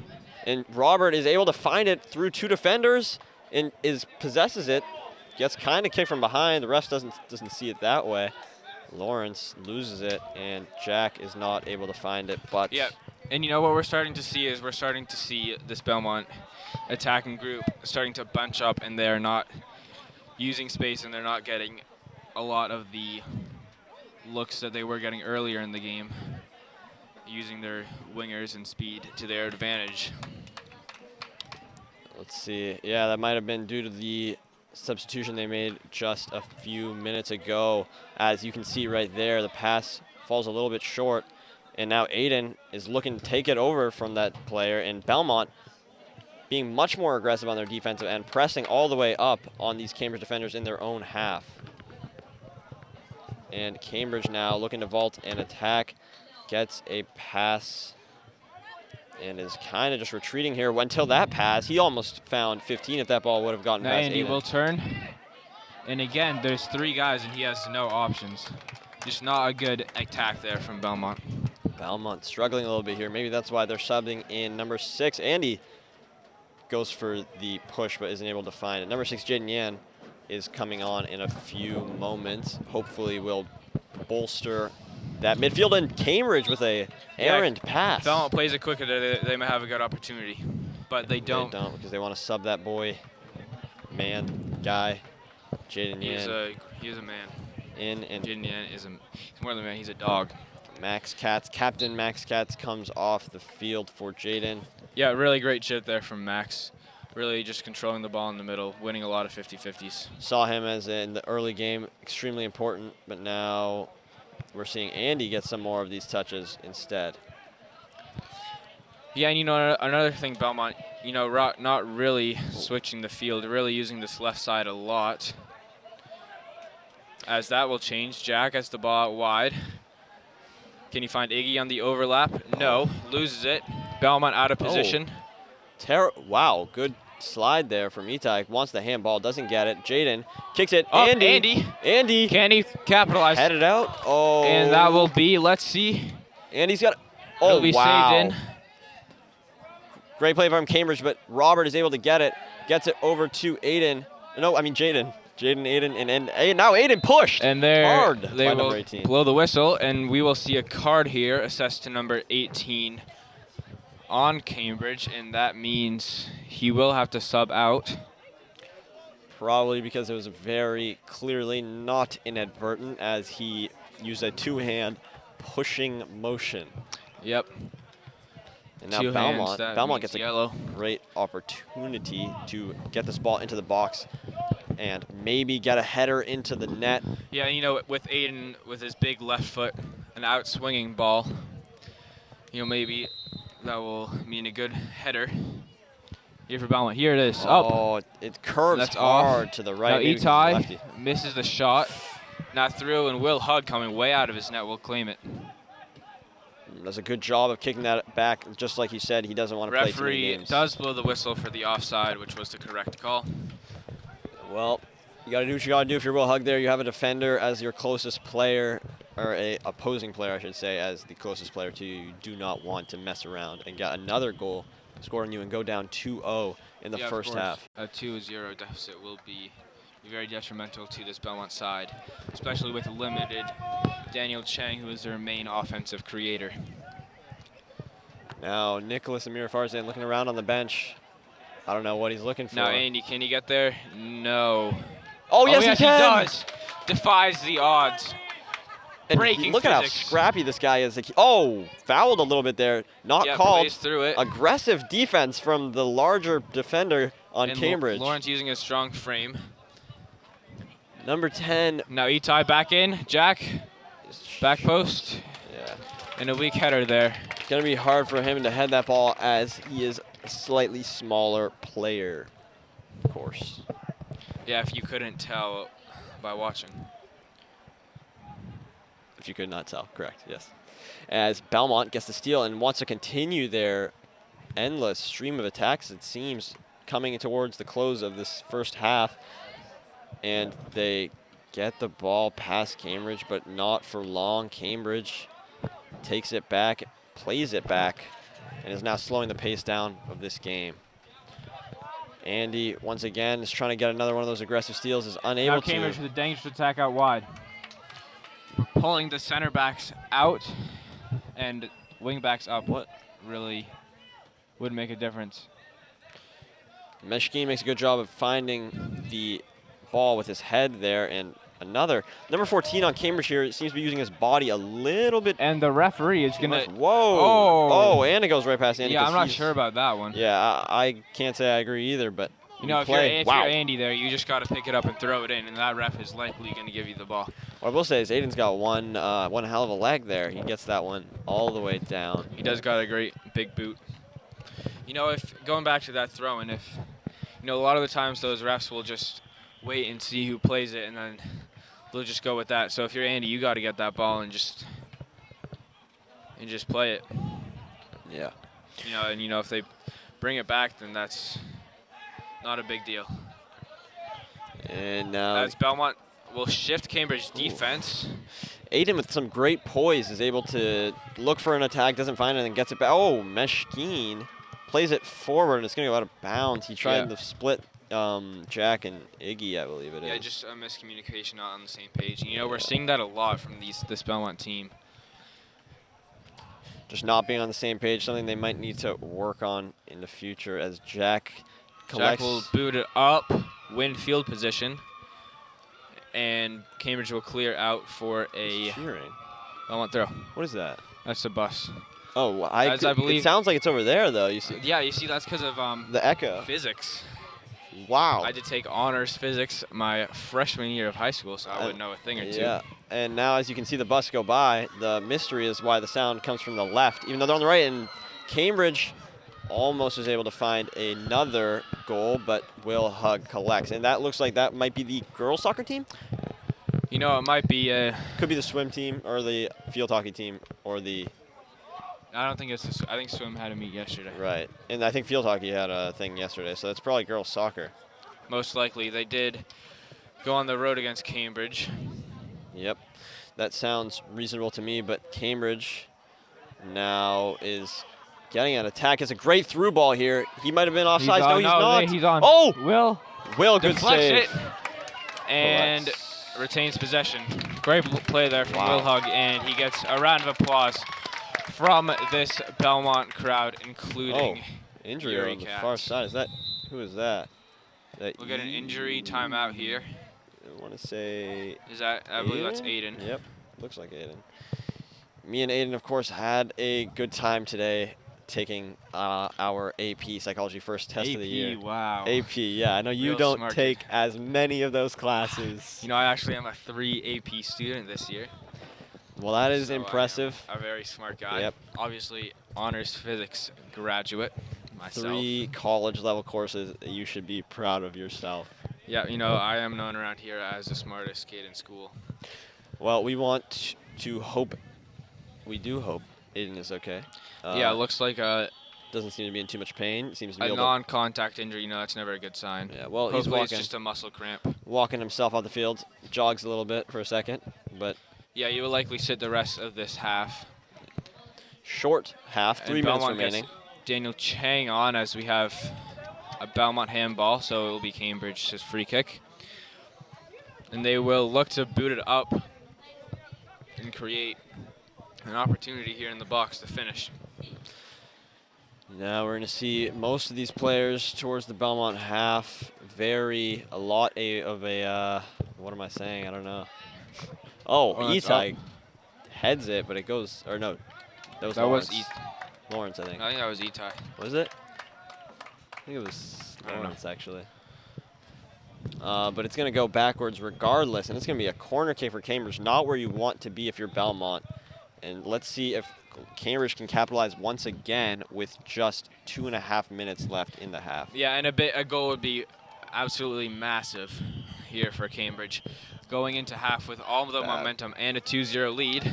and Robert is able to find it through two defenders and possesses it. Gets kind of kicked from behind. The ref doesn't see it that way. Lawrence loses it, and Jack is not able to find it. But yeah, and you know what we're starting to see is this Belmont attacking group starting to bunch up, and they're not using space, and they're not getting a lot of the looks that they were getting earlier in the game, using their wingers and speed to their advantage. Let's see. Yeah, that might have been due to the substitution they made just a few minutes ago. As you can see right there, the pass falls a little bit short, and now Aiden is looking to take it over from that player, and Belmont being much more aggressive on their defensive end, pressing all the way up on these Cambridge defenders in their own half. And Cambridge now looking to vault and attack, gets a pass and is kind of just retreating here until that pass. He almost found 15 if that ball would have gotten past Andy Aiden. will turn. And again, there's three guys, and he has no options. Just not a good attack there from Belmont. Belmont struggling a little bit here. Maybe that's why they're subbing in number 6. Andy goes for the push, but isn't able to find it. Number 6, Jaden Yan, is coming on in a few moments. Hopefully will bolster that midfield, and Cambridge with a errant pass. Belmont plays it quicker, they might have a good opportunity, but they don't. They don't, because they want to sub that guy, Jaden Yan. He is a man. Jaden Yan he's more than a man, he's a dog. Max Katz, Captain Max Katz comes off the field for Jaden. Yeah, really great chip there from Max. Really just controlling the ball in the middle, winning a lot of 50-50s. Saw him as in the early game, extremely important, but now we're seeing Andy get some more of these touches instead. Yeah, and you know, another thing, Belmont, you know, not really switching the field, really using this left side a lot. As that will change, Jack has the ball out wide. Can you find Iggy on the overlap? No, loses it. Belmont out of position. Wow, good slide there from Itai. Wants the handball, doesn't get it. Jaden kicks it. Oh, Andy. Can he capitalize? Head it out. Oh. And that will be, let's see. Andy's got it. It'll be saved in. Great play from Cambridge, but Robert is able to get it. Gets it over to Aiden. No, I mean Jaden. Aiden, and now Aiden pushed and hard they by will number 18. Blow the whistle, and we will see a card here assessed to number 18 on Cambridge, and that means he will have to sub out. Probably because it was very clearly not inadvertent, as he used a two-hand pushing motion. Yep. And now Belmont gets a great opportunity to get this ball into the box and maybe get a header into the net. Yeah, you know, with Aiden, with his big left foot, an out-swinging ball, you know, maybe that will mean a good header. here for Belmont. Here it is. Oh, it curves That's hard off. to the right. Now maybe 'cause he's a lefty. Itai misses the shot. Not through, and Will Hug coming way out of his net will claim it. Does a good job of kicking that back. Just like you said, he doesn't want to play too many Referee games. does blow the whistle for the offside, which was the correct call. Well, you got to do what you got to do if you're Will Hug there. You have a defender as your closest player, or a opposing player, I should say, as the closest player to you. You do not want to mess around and get another goal scored on you and go down 2-0 in the first half. A 2-0 deficit will be very detrimental to this Belmont side, especially with limited Daniel Chang, who is their main offensive creator. Now, Nicholas Amir Farzan looking around on the bench. I don't know what he's looking for. Now, Andy, can he get there? No. Oh, yes, he can. does. Defies the odds. And Breaking look at how scrappy this guy is. Oh, fouled a little bit there. Not called. Plays through it. Aggressive defense from the larger defender on and Cambridge. Lawrence using a strong frame. Number 10. Now Itai back in. Jack. Back post. Yeah. And a weak header there. It's going to be hard for him to head that ball as he is a slightly smaller player, of course. Yeah, if you couldn't tell by watching. If you could not tell, correct, yes. As Belmont gets the steal and wants to continue their endless stream of attacks, it seems, coming towards the close of this first half. And they get the ball past Cambridge, but not for long. Cambridge takes it back, plays it back, and is now slowing the pace down of this game. Andy, once again, is trying to get another one of those aggressive steals, is unable to. Now Cambridge with a dangerous attack out wide. Pulling the center backs out and wing backs up. What really would make a difference? Meshkeen makes a good job of finding the ball with his head there, and another number 14 on Cambridge here seems to be using his body a little bit. And the referee is gonna. Whoa! Oh, and it goes right past Andy. Yeah, I'm not sure about that one. Yeah, I can't say I agree either, but you know, if you're Andy there, you just got to pick it up and throw it in, and that ref is likely going to give you the ball. What I will say is Aiden's got one hell of a leg there. He gets that one all the way down. He does got a great big boot. You know, if going back to that throw-in, if you know, a lot of the times those refs will just wait and see who plays it, and then they'll just go with that. So if you're Andy, you got to get that ball and just play it. Yeah. You know, if they bring it back, then that's not a big deal. And now as Belmont will shift Cambridge defense. Aiden with some great poise is able to look for an attack, doesn't find it, and gets it back. Oh, Meshkeen plays it forward, and it's going to go out of bounds. He tried to split Jack and Iggy, I believe it is. Yeah, just a miscommunication, not on the same page. And, you know, we're seeing that a lot from this Belmont team. Just not being on the same page, something they might need to work on in the future as Jack collects. Jack will boot it up, win field position, and Cambridge will clear out for a Belmont throw. What is that? That's a bus. Oh, I believe it sounds like it's over there, though. You see? Yeah, you see, that's because of the echo. Physics. Wow. I did take honors physics my freshman year of high school, so I would know a thing or two. Yeah, and now as you can see the bus go by, the mystery is why the sound comes from the left, even though they're on the right. And Cambridge almost was able to find another goal, but Will Hug collects. And that looks like that might be the girls' soccer team? You know, it might be. Could be the swim team or the field hockey team or the... I don't think it's. I think swim had a meet yesterday. Right, and I think field hockey had a thing yesterday, so that's probably girls soccer. Most likely, they did go on the road against Cambridge. Yep, that sounds reasonable to me. But Cambridge now is getting an attack. It's a great through ball here. He might have been offside. No, he's not. He's on. Oh, Will good save. It and retains possession. Great play there from Will Hug, and he gets a round of applause from this Belmont crowd, including injury on the far side. Who is that? We'll get an injury timeout here. I want to say. Is that? I believe that's Aiden. Yep, looks like Aiden. Me and Aiden, of course, had a good time today taking our AP Psychology First Test of the year. Wow. AP, yeah. I know you don't take as many of those classes. You know, I actually am a 3 AP student this year. Well, that is impressive. A very smart guy. Yep. Obviously, honors physics graduate. myself. 3 college-level courses. You should be proud of yourself. Yeah, you know, I am known around here as the smartest kid in school. Well, we want to hope, we do hope Aiden is okay. Yeah, it looks like doesn't seem to be in too much pain. Seems to be a non-contact injury. You know, that's never a good sign. Yeah, well, hopefully he's walking. it's just a muscle cramp. Walking himself off the field, jogs a little bit for a second, but yeah, you will likely sit the rest of this half. Short half, 3 minutes remaining. Daniel Chang on as we have a Belmont handball, so it will be Cambridge's free kick. And they will look to boot it up and create an opportunity here in the box to finish. Now we're going to see most of these players towards the Belmont half. A lot of a, what am I saying? I don't know. Oh, Itai heads it, but it goes, or no, that was Lawrence. Lawrence, I think. I think that was Itai. Was it? I think it was Lawrence, actually. But it's going to go backwards regardless, and it's going to be a corner kick for Cambridge, not where you want to be if you're Belmont. And let's see if Cambridge can capitalize once again with just 2.5 minutes left in the half. Yeah, and a goal would be absolutely massive here for Cambridge. Going into half with all the momentum and a 2-0 lead.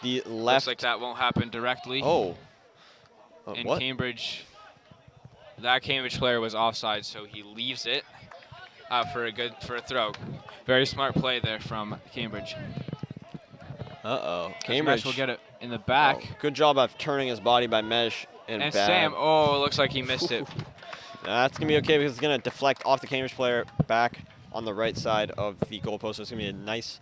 The left. Looks like that won't happen directly. Oh. And what? Cambridge, that Cambridge player was offside, so he leaves it for a throw. Very smart play there from Cambridge. Uh-oh. Cambridge will get it in the back. Oh, good job of turning his body by Mesh and Sam, oh, it looks like he missed it. That's going to be okay because it's going to deflect off the Cambridge player back on the right side of the goalpost. So it's going to be a nice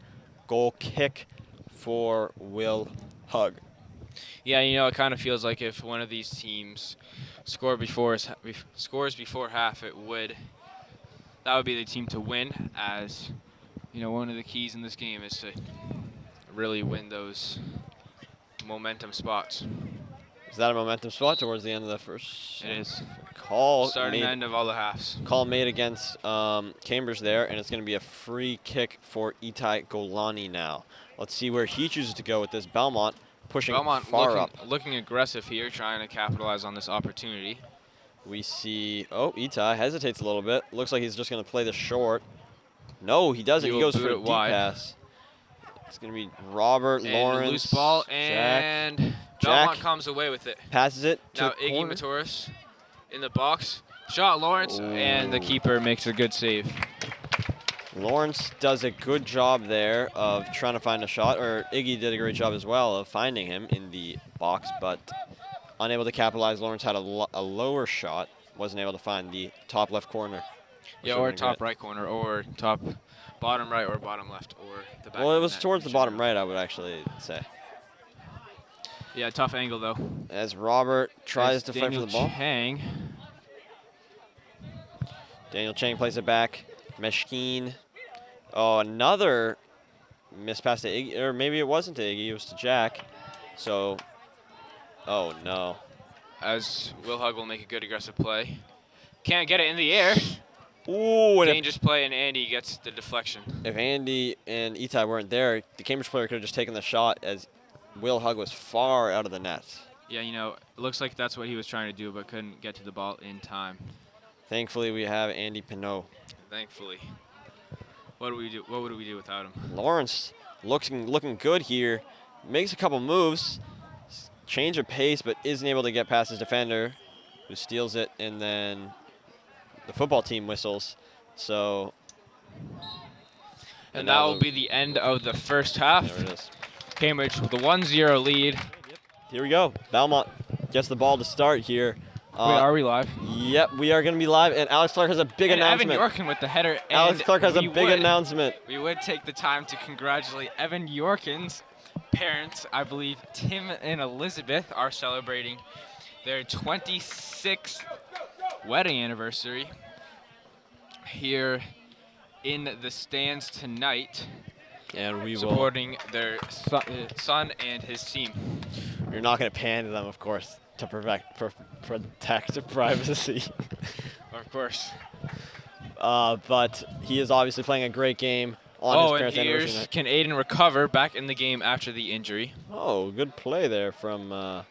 goal kick for Will Hug. Yeah, you know, it kind of feels like if one of these teams scores before half, that would be the team to win, as, you know, one of the keys in this game is to really win those momentum spots. Is that a momentum spot towards the end of the first? It is. Start and end of all the halves. Call made against Cambridge there, and it's going to be a free kick for Itai Golani now. Let's see where he chooses to go with this. Belmont pushing far up. Looking aggressive here, trying to capitalize on this opportunity. We see, Itai hesitates a little bit. Looks like he's just going to play the short. No, he doesn't. He goes for a deep pass. It's going to be Robert, and Lawrence, loose ball, and Belmont comes away with it. Passes it to now Iggy Matoris in the box. Shot Lawrence, and the keeper makes a good save. Lawrence does a good job there of trying to find a shot, or Iggy did a great job as well of finding him in the box, but unable to capitalize. Lawrence had a lower shot, wasn't able to find the top left corner. Yeah, or top right corner, or top bottom right, or bottom left, or the back. Well, it was towards the bottom right, I would actually say. Yeah, tough angle though. As Robert tries to fight for the ball. Daniel Chang plays it back. Meshkeen. Oh, another miss pass to Iggy, or maybe it wasn't to Iggy, it was to Jack. So, oh no. As Will Hug will make a good aggressive play. Can't get it in the air. Ooh, dangerous play, and Andy gets the deflection. If Andy and Itai weren't there, the Cambridge player could have just taken the shot as Will Hug was far out of the net. Yeah, you know, it looks like that's what he was trying to do, but couldn't get to the ball in time. Thankfully, we have Andy Pinot. Thankfully. What would we do without him? Lawrence looking good here. Makes a couple moves. Change of pace, but isn't able to get past his defender, who steals it, and then the football team whistles. So. And that will be the end of the first half. There it is. Cambridge with a 1-0 lead. Here we go. Belmont gets the ball to start here. Wait, are we live? Yep, we are going to be live, and Alex Clark has a big announcement. Evan Yorkin with the header. Alex Clark has a big announcement. We would take the time to congratulate Evan Yorkin's parents. I believe Tim and Elizabeth are celebrating their 26th wedding anniversary here in the stands tonight. And we will supporting their son and his team. You're not going to pan to them, of course, to protect privacy. Of course. But he is obviously playing a great game on his parents' anniversary night. Can Aiden recover back in the game after the injury? Oh, good play there from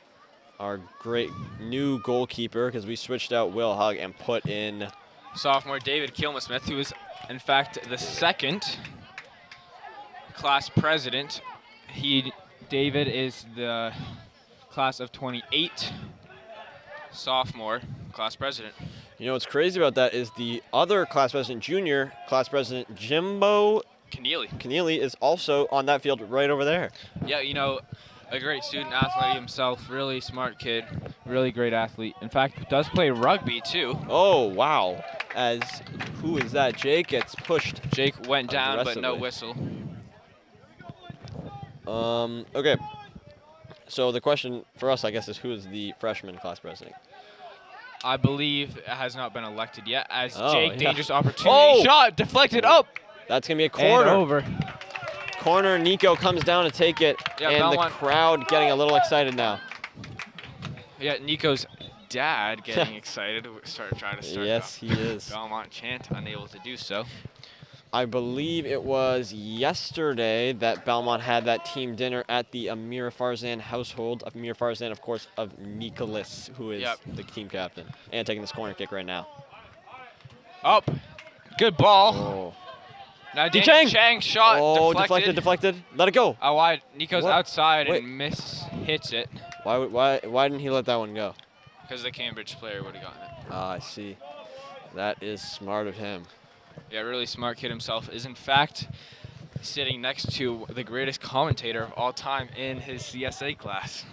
our great new goalkeeper, because we switched out Will Hug and put in sophomore David Kilmasmith, who is, in fact, the second class president. David is the class of 28 sophomore class president. You know what's crazy about that is the other class president, junior class president, Jimbo Keneally, is also on that field right over there. Yeah, you know, a great student athlete himself, really smart kid, really great athlete. In fact, does play rugby too. Oh, wow. As, who is that? Jake gets pushed. Jake went down, but no whistle. Okay. So the question for us, I guess, is who is the freshman class president? I believe it has not been elected yet, as yeah. Jake, dangerous opportunity, shot, deflected, up. That's going to be a corner. And over. Corner, Nico comes down to take it, yeah, and Belmont, the crowd getting a little excited now. Yeah, Nico's dad getting excited. Trying to start yes, he is. Belmont chant, unable to do so. I believe it was yesterday that Belmont had that team dinner at the Amir Farzan household. Amir Farzan, of course, of Nicholas, who is the team captain, and taking this corner kick right now. Up. Good ball. Oh. Now Daniya Chang shot, deflected. Let it go. Oh, wide. Nico's outside and hits it. Why didn't he let that one go? Because the Cambridge player would have gotten it. Ah, I see. That is smart of him. Yeah, really smart kid himself. Is in fact sitting next to the greatest commentator of all time in his CSA class.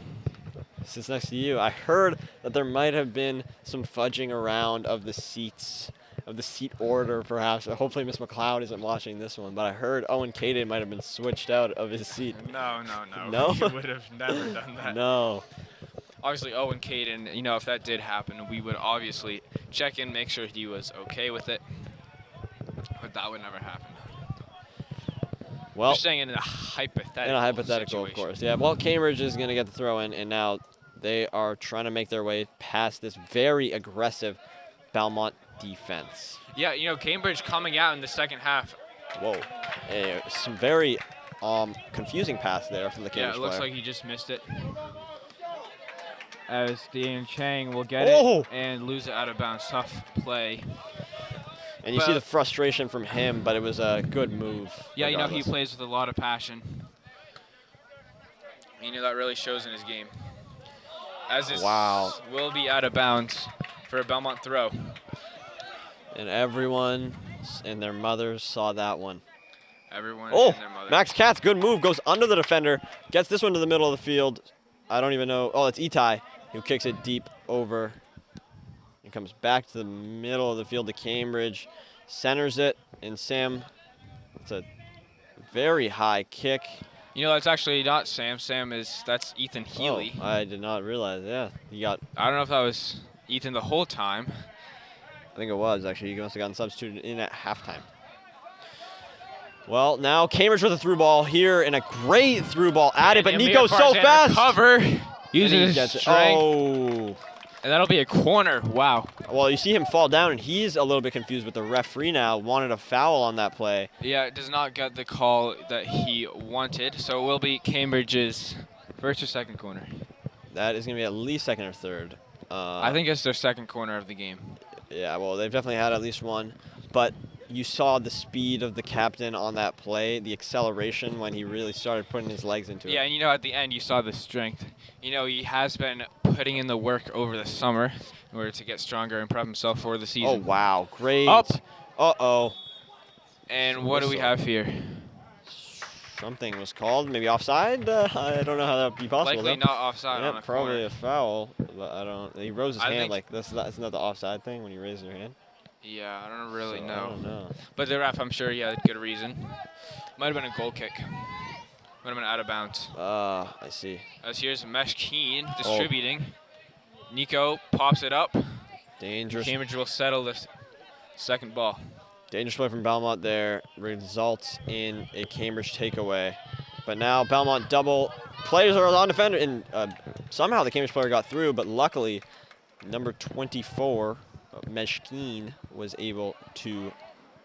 Sits next to you. I heard that there might have been some fudging around of the seats, of the seat order, perhaps. Hopefully Miss McLeod isn't watching this one, but I heard Owen Caden might have been switched out of his seat. No. No? He would have never done that. No. Obviously, Owen Caden, you know, if that did happen, we would obviously check in, make sure he was okay with it. But that would never happen. Well, you're saying in a hypothetical situation. Of course. Yeah, well, Cambridge is going to get the throw in, and now they are trying to make their way past this very aggressive Belmont defense. Yeah, you know, Cambridge coming out in the second half. Whoa. Some very confusing pass there from the Cambridge player. Yeah, it looks like he just missed it. As Daniya Chang will get it and lose it out of bounds. Tough play. And you see the frustration from him, but it was a good move. Yeah, you know, he plays with a lot of passion. You know, that really shows in his game. As this will be out of bounds for a Belmont throw. And everyone and their mothers saw that one. Everyone and their mothers. Max Katz, good move, goes under the defender, gets this one to the middle of the field. I don't even know. Oh, it's Itai who kicks it deep over. And comes back to the middle of the field to Cambridge. Centers it, and Sam, it's a very high kick. You know, that's actually not Sam. That's Ethan Healy. Oh, I did not realize, yeah. I don't know if that was Ethan the whole time. I think it was, actually. He must have gotten substituted in at halftime. Well, now Cambridge with a through ball here, and a great through ball at it, but Nico's so fast. Cover, using his strength. Oh. And that'll be a corner. Wow. Well, you see him fall down, and he's a little bit confused with the referee now. Wanted a foul on that play. Yeah, it does not get the call that he wanted, so it will be Cambridge's first or second corner. That is going to be at least second or third. I think it's their second corner of the game. Yeah, well, they've definitely had at least one. But you saw the speed of the captain on that play, the acceleration when he really started putting his legs into it. Yeah, and you know, at the end, you saw the strength. You know, he has been putting in the work over the summer in order to get stronger and prep himself for the season. Oh, wow. Great. Up. Uh-oh. And what do we have here? Something was called. Maybe offside? I don't know how that would be possible. Likely not offside on a probably corner. A foul. But I don't. He rose his hand like that's not the offside thing when you raise your hand. Yeah, I don't really know. I don't know. But the ref, I'm sure he had good reason. Might have been a goal kick. Might have been out of bounds. I see. As here's Mesh Keen distributing. Nico pops it up. Dangerous. Cambridge will settle this second ball. Dangerous play from Belmont there results in a Cambridge takeaway. But now Belmont double. Players are on defender, and somehow the Cambridge player got through, but luckily number 24, Meshkeen, was able to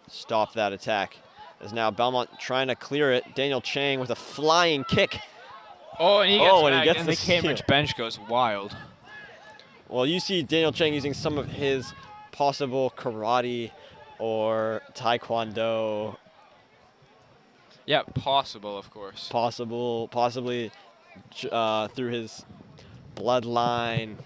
stop that attack. As now Belmont trying to clear it. Daniya Chang with a flying kick. Oh, and he gets back, and the Cambridge bench goes wild. Well, you see Daniel Chang using some of his possible karate or taekwondo. Yeah, possible, of course. Possibly through his bloodline.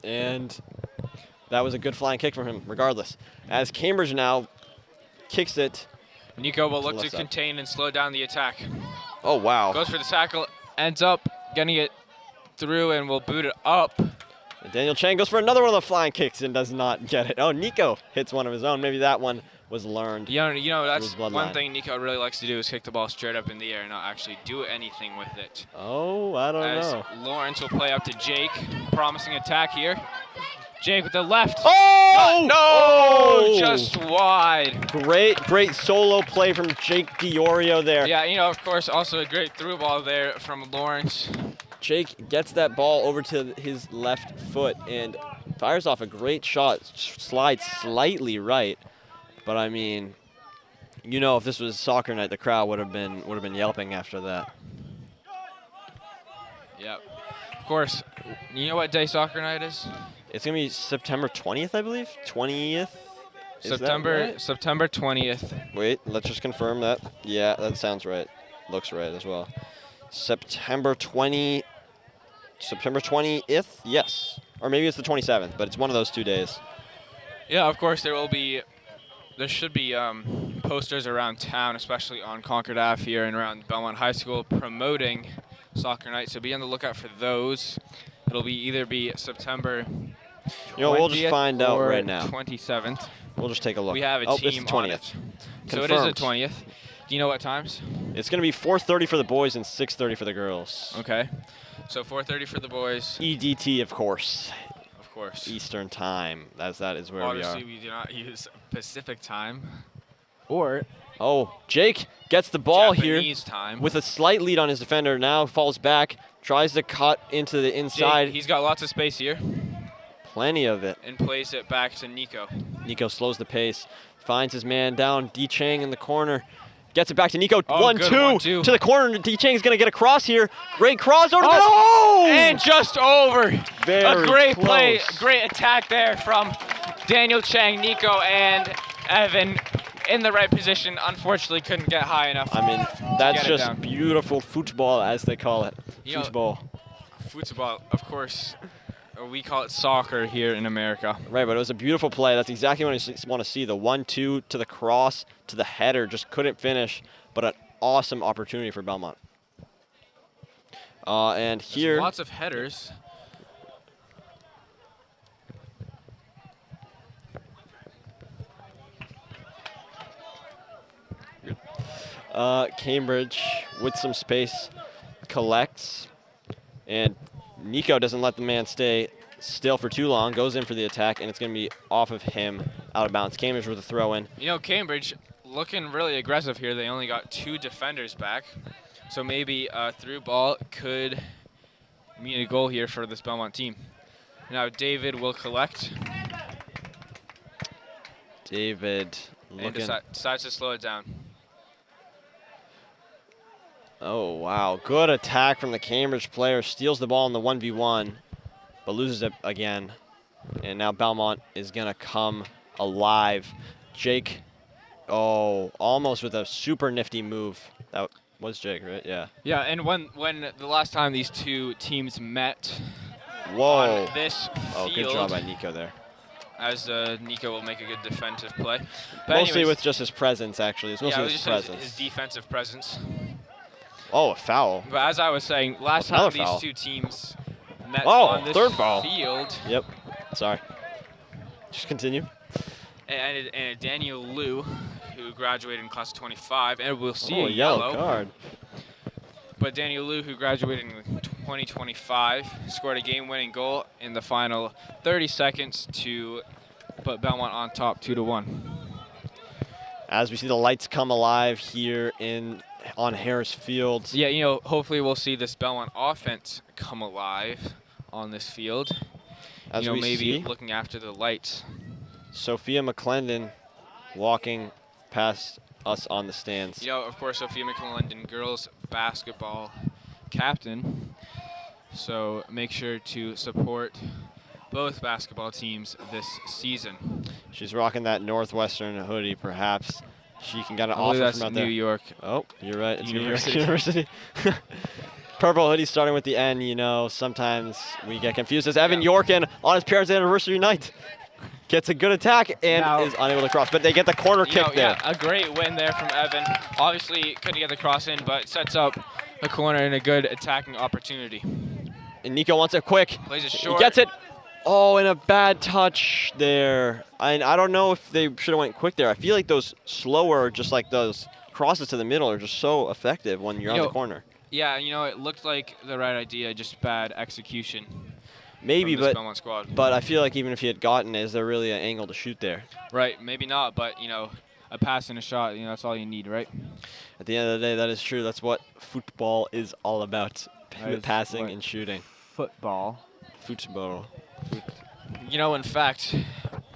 And that was a good flying kick from him, regardless. As Cambridge now kicks it. Nico will look to contain and slow down the attack. Oh, wow. Goes for the tackle, ends up getting it through and will boot it up. And Daniel Chang goes for another one of the flying kicks and does not get it. Oh, Nico hits one of his own. Maybe that one was learned. You know that's one thing Nico really likes to do is kick the ball straight up in the air and not actually do anything with it. Oh, I don't know. Lawrence will play up to Jake. Promising attack here. Jake with the left. Oh! No! Oh! Just wide. Great solo play from Jake Diorio there. Yeah, of course, also a great through ball there from Lawrence. Jake gets that ball over to his left foot and fires off a great shot. Slides slightly right. But I mean, if this was soccer night, the crowd would have been yelping after that. Yep. Of course, you know what day soccer night is? It's gonna be September 20th, I believe. 20th. September 20th. Wait, let's just confirm that. Yeah, that sounds right. Looks right as well. September 20th. Yes, or maybe it's the 27th, but it's one of those 2 days. Yeah, of course there should be posters around town, especially on Concord Ave here and around Belmont High School, promoting soccer night. So be on the lookout for those. It'll either be September 20th we'll just find out right now. 27th. We'll just take a look. We have a team it's the 20th. on it. So it is the 20th. Do you know what times? It's going to be 4:30 for the boys and 6:30 for the girls. Okay. So 4:30 for the boys. EDT, of course. Of course. Eastern time. That is where Obviously, we are. we do not use Pacific time. Oh, Jake gets the ball Japanese here time. with a slight lead on his defender. Now falls back, tries to cut into the inside. Jake, he's got lots of space here. Plenty of it. And plays it back to Nico. Nico slows the pace, finds his man down. D Chang in the corner. Gets it back to Nico. Oh, 1-2 to the corner. D Chang is going to get a cross here. Great cross over And just over. Very a great close. play, great attack there from Daniel Chang, Nico, and Evan in the right position. Unfortunately, couldn't get high enough. I mean, that's just beautiful football, as they call it. Football. Football, of course. We call it soccer here in America. Right, but it was a beautiful play. That's exactly what I want to see. The 1-2 to the cross, to the header, just couldn't finish, but an awesome opportunity for Belmont. And here... There's lots of headers. Cambridge, with some space, collects, and Nico doesn't let the man stay still for too long, goes in for the attack, and it's going to be off of him, out of bounds. Cambridge with a throw-in. Cambridge looking really aggressive here. They only got 2 defenders back, so maybe a through ball could mean a goal here for this Belmont team. Now David will collect. David looking. And decides to slow it down. Oh, wow. Good attack from the Cambridge player. Steals the ball in the 1v1, but loses it again. And now Belmont is going to come alive. Jake, almost with a super nifty move. That was Jake, right? Yeah. Yeah, and when the last time these two teams met on this field. Oh, good job by Nico there. As Nico will make a good defensive play. But mostly anyways, with just his presence, actually. It's mostly his presence. His defensive presence. Oh, a foul. But as I was saying, last time these two teams met on this field. Yep. Sorry. Just continue. And Daniel Liu, who graduated in class of 25, and we'll see a yellow card. But Daniel Liu, who graduated in 2025, scored a game-winning goal in the final 30 seconds to put Belmont on top 2-1. As we see the lights come alive here on Harris Field. Yeah, hopefully we'll see this Belmont offense come alive on this field. As we maybe see, looking after the lights. Sophia McClendon walking past us on the stands. You know, of course, Sophia McClellan, girls basketball captain. So make sure to support both basketball teams this season. She's rocking that Northwestern hoodie, perhaps. She can get an I believe offer that's from out New there. York. Oh, you're right. It's New York University. University. Purple hoodie starting with the N, you know, sometimes we get confused. As Evan Yorkin on his parents' anniversary night gets a good attack and is unable to cross, but they get the corner kick there. Yeah, a great win there from Evan. Obviously, couldn't get the cross in, but sets up a corner and a good attacking opportunity. And Nico wants it quick. Plays it short. He gets it. Oh, and a bad touch there. I don't know if they should have went quick there. I feel like those slower, just like those crosses to the middle are just so effective when you're on the corner. Yeah, you know, it looked like the right idea, just bad execution. Maybe, from this Belmont squad. But I feel like even if he had gotten it, is there really an angle to shoot there? Right, maybe not, but, you know, a pass and a shot, you know, that's all you need, right? At the end of the day, that is true. That's what football is all about, passing and shooting. Football. Football. You know, in fact,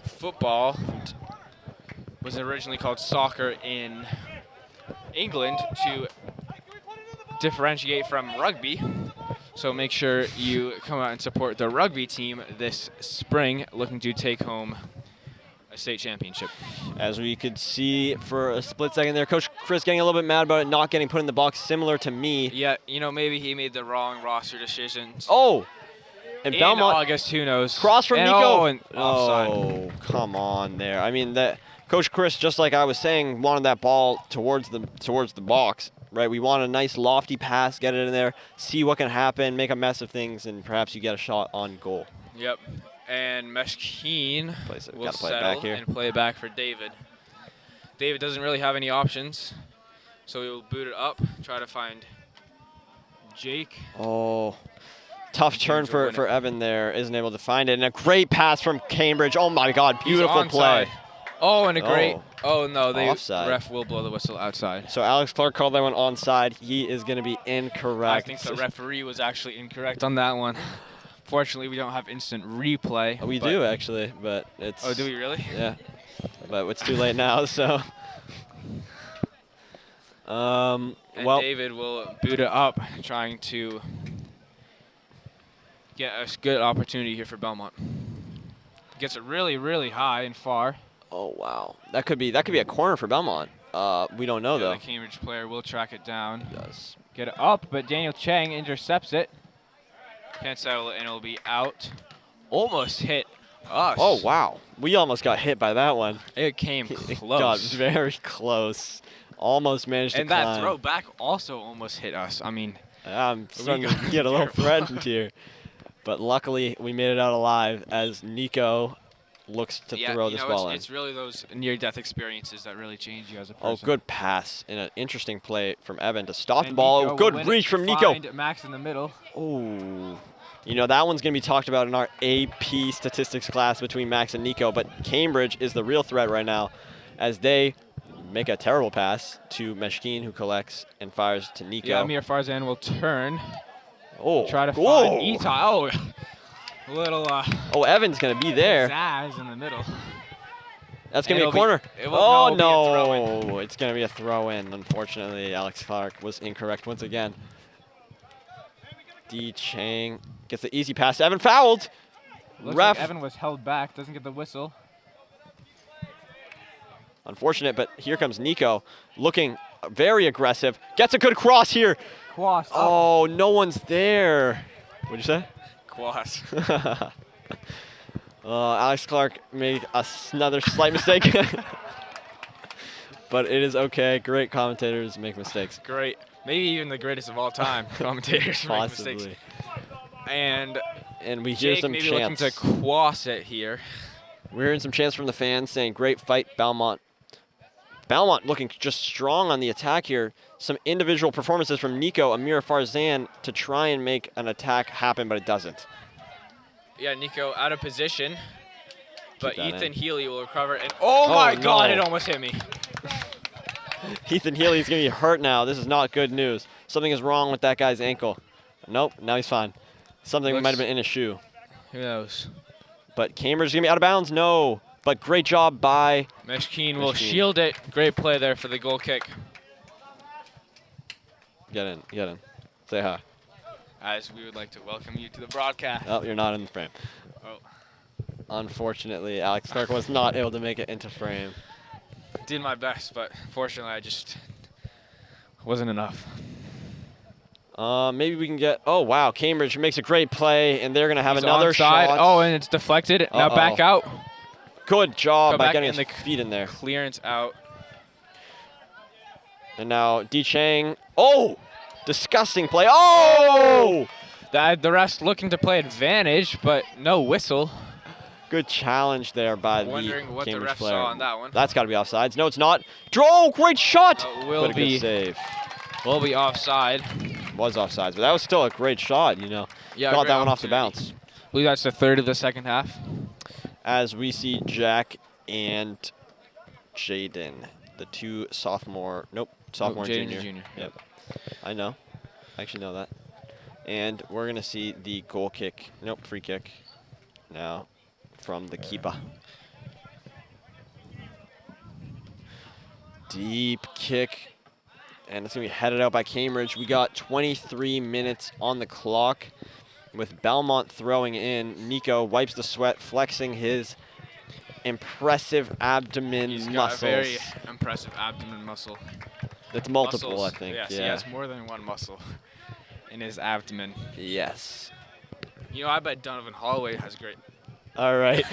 football was originally called soccer in England to differentiate from rugby. So make sure you come out and support the rugby team this spring, looking to take home a state championship. As we could see for a split second there, Coach Chris getting a little bit mad about it not getting put in the box, similar to me. Yeah, you know, maybe he made the wrong roster decisions. Oh! And in Belmont, August, who knows? Cross from Nico. Oh, and offside. Oh, come on there. I mean, that Coach Chris, just like I was saying, wanted that ball towards the box, right? We want a nice lofty pass, get it in there, see what can happen, make a mess of things, and perhaps you get a shot on goal. Yep. And Meshkeen will settle and play it back for David. David doesn't really have any options, so he will boot it up, try to find Jake. Oh. Tough turn for Evan there. Isn't able to find it. And a great pass from Cambridge. Oh, my God. Beautiful play. Oh, and a great. Oh, no. The offside. Ref will blow the whistle outside. So Alex Clark called that one onside. He is going to be incorrect. I think the referee was actually incorrect on that one. Fortunately, we don't have instant replay. We do, actually. But it's. Oh, do we really? Yeah. But it's too late now, so. And David will boot it up, trying to get a good opportunity here for Belmont. Gets it really, really high and far. Oh wow, that could be a corner for Belmont. We don't know though. The Cambridge player will track it down. He does. Get it up, but Daniel Chang intercepts it. Can't settle it, and it'll be out. Almost hit us. Oh wow, we almost got hit by that one. It came close. It got very close. Almost managed to climb. And that throw back also almost hit us. I mean, I'm starting to get a little threatened here. But luckily, we made it out alive as Nico looks to throw this ball in. It's really those near-death experiences that really change you as a person. Oh, good pass and an interesting play from Evan to stop the ball. Good reach from Nico. Find Max in the middle. Oh, you know, that one's going to be talked about in our AP statistics class between Max and Nico. But Cambridge is the real threat right now as they make a terrible pass to Meshkeen, who collects and fires to Nico. Yeah, Amir Farzan will turn. Oh, try to find Itai. Oh, a little. Oh, Evan's gonna be there. Zaz in the middle. That's gonna be a corner. Oh no, it's gonna be a throw-in. Unfortunately, Alex Clark was incorrect once again. D. Chang gets the easy pass. Evan fouled. Looks Ref. like Evan was held back. Doesn't get the whistle. Unfortunate, but here comes Nico, looking very aggressive. Gets a good cross here. Cross. Oh, no one's there. What'd you say? Cross. Alex Clark made another slight mistake. But it is okay. Great commentators make mistakes. Great. Maybe even the greatest of all time commentators make mistakes. And we hear Jake some maybe chants. looking to cross it here. We're hearing some chants from the fans saying, great fight, Belmont. Belmont looking just strong on the attack here. Some individual performances from Nico, Amir Farzan to try and make an attack happen, but it doesn't. Yeah, Nico out of position, but Ethan Healy will recover. And oh my God, it almost hit me. Ethan Healy is going to be hurt now. This is not good news. Something is wrong with that guy's ankle. Nope, now he's fine. Something might have been in his shoe. Who knows? But Cambridge is going to be out of bounds. No. But great job by Meshkeen will shield it. Great play there for the goal kick. Get in. Say hi. As we would like to welcome you to the broadcast. Oh, you're not in the frame. Oh. Unfortunately, Alex Clark was not able to make it into frame. Did my best, but fortunately I just wasn't enough. Maybe we can get. Oh wow, Cambridge makes a great play, and they're gonna have another onside. shot. Oh, and it's deflected. Now back out. Good job by getting the his feet in there. Clearance out. And now D Chang. Oh, disgusting play. Oh! The rest looking to play advantage, but no whistle. Good challenge there by Wondering what the Cambridge ref player. saw on that one. That's got to be offsides. No, it's not. Oh, great shot! Will be good save. Will be offside. Was offsides, but that was still a great shot. You know, Yeah, got that one off the bounce. I believe that's the third of the second half. As we see Jack and Jaden, the two sophomore. Nope, sophomore and Jaden's junior. Yep, I know. I actually know that. And we're gonna see the goal kick. Nope, free kick. Now, from the keeper. Deep kick. And it's going to be headed out by Cambridge. We got 23 minutes on the clock with Belmont throwing in. Nico wipes the sweat, flexing his impressive abdomen He's muscles. got a very impressive abdomen muscle. That's multiple, Muscles. I think. Yes, yeah. he has more than one muscle in his abdomen. Yes. You know, I bet Donovan Holloway has great. All right.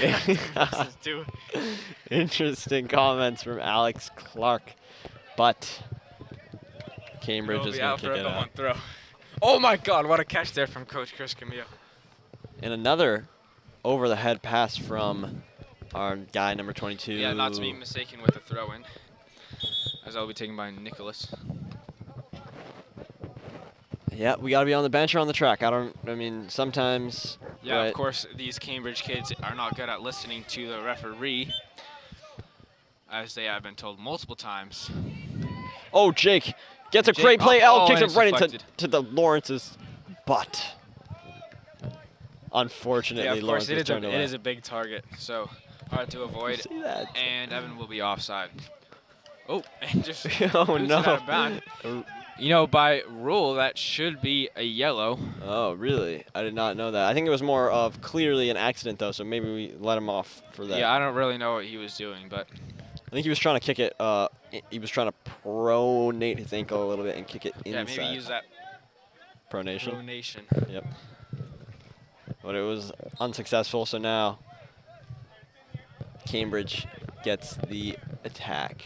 muscles too. Interesting comments from Alex Clark. But Cambridge is going to kick it out. Throw. Oh my God, what a catch there from Coach Chris Camille. And another over-the-head pass from our guy, number 22. Yeah, not to be mistaken with the throw-in, as I'll be taken by Nicholas. Yeah, we got to be on the bench or on the track. I mean, sometimes. Yeah, of course, these Cambridge kids are not good at listening to the referee, as they have been told multiple times. Oh, Jake gets a great play. Kicks it right deflected. into the Lawrence's butt. Unfortunately, Yeah, of Lawrence course, is turned away. it is a big target, so hard to avoid. See that? And Evan will be offside. Oh, and just Oh boots it no! out of bounds. You know, by rule, that should be a yellow. Oh, really? I did not know that. I think it was more of clearly an accident, though, so maybe we let him off for that. Yeah, I don't really know what he was doing, but I think he was trying to kick it. He was trying to pronate his ankle a little bit and kick it inside. yeah, maybe use that Pronation. pronation. Yep. But it was unsuccessful, so now Cambridge gets the attack.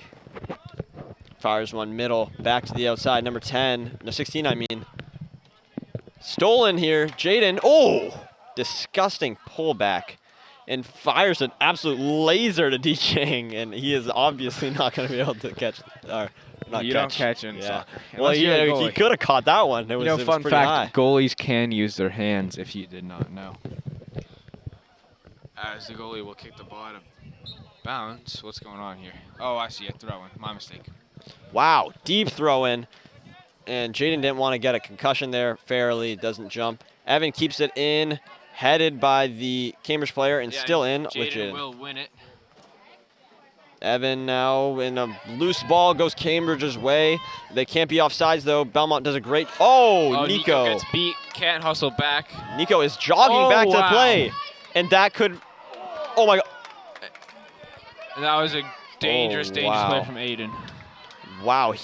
Fires one middle, back to the outside, number 10, no 16 I mean. Stolen here, Jaden, oh! Disgusting pullback. And fires an absolute laser to D Chang, and he is obviously not going to be able to catch, or not You catch. don't catch in soccer. Well, Unless you're a he goalie. could have caught that one. It was, You know, it was fun pretty fact, high. goalies can use their hands if you did not know. As the goalie will kick the ball out of bounds. What's going on here? Oh, I see a throw-in. My mistake. Wow, deep throw in. And Jaden didn't want to get a concussion there. Fairly doesn't jump. Evan keeps it in, headed by the Cambridge player, and still in with Jaden Jaden. will win it. Evan now in a loose ball goes Cambridge's way. They can't be offsides though. Belmont does a great. Oh, Nico. gets beat. Can't hustle back. Nico is jogging back to the play, and that could. Oh my God. And that was a dangerous play from Aiden. Wow,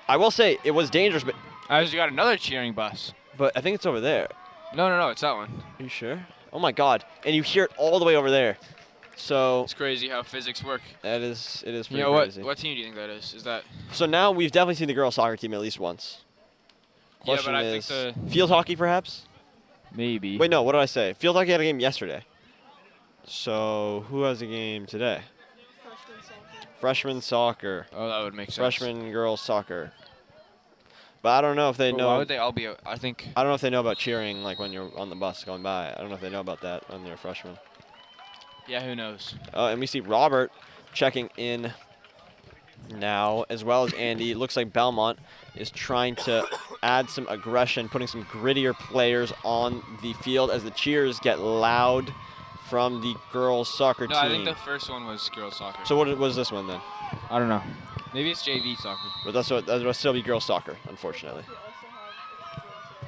I will say it was dangerous, but As you got another cheering bus. I think it's over there. No, it's that one. Are you sure? Oh my God! And you hear it all the way over there. So It's crazy how physics work. it is pretty You know crazy. what team do you think that is? Is that? So now we've definitely seen the girls soccer team at least once. Yeah, Question but I is, think field hockey perhaps? maybe. Wait, no. What did I say? Field hockey had a game yesterday. So who has a game today? Freshman soccer. Oh, that would make sense. Freshman girls soccer. But I don't know if they But know. why would they all be? I think. I don't know if they know about cheering, like when you're on the bus going by. I don't know if they know about that when they're freshmen. Yeah, who knows? And we see Robert checking in now, as well as Andy. It looks like Belmont is trying to add some aggression, putting some grittier players on the field as the cheers get loud from the girls soccer team. No, I think the first one was girls soccer. So what was this one then? I don't know. Maybe it's JV soccer. But that will still be girls soccer, unfortunately.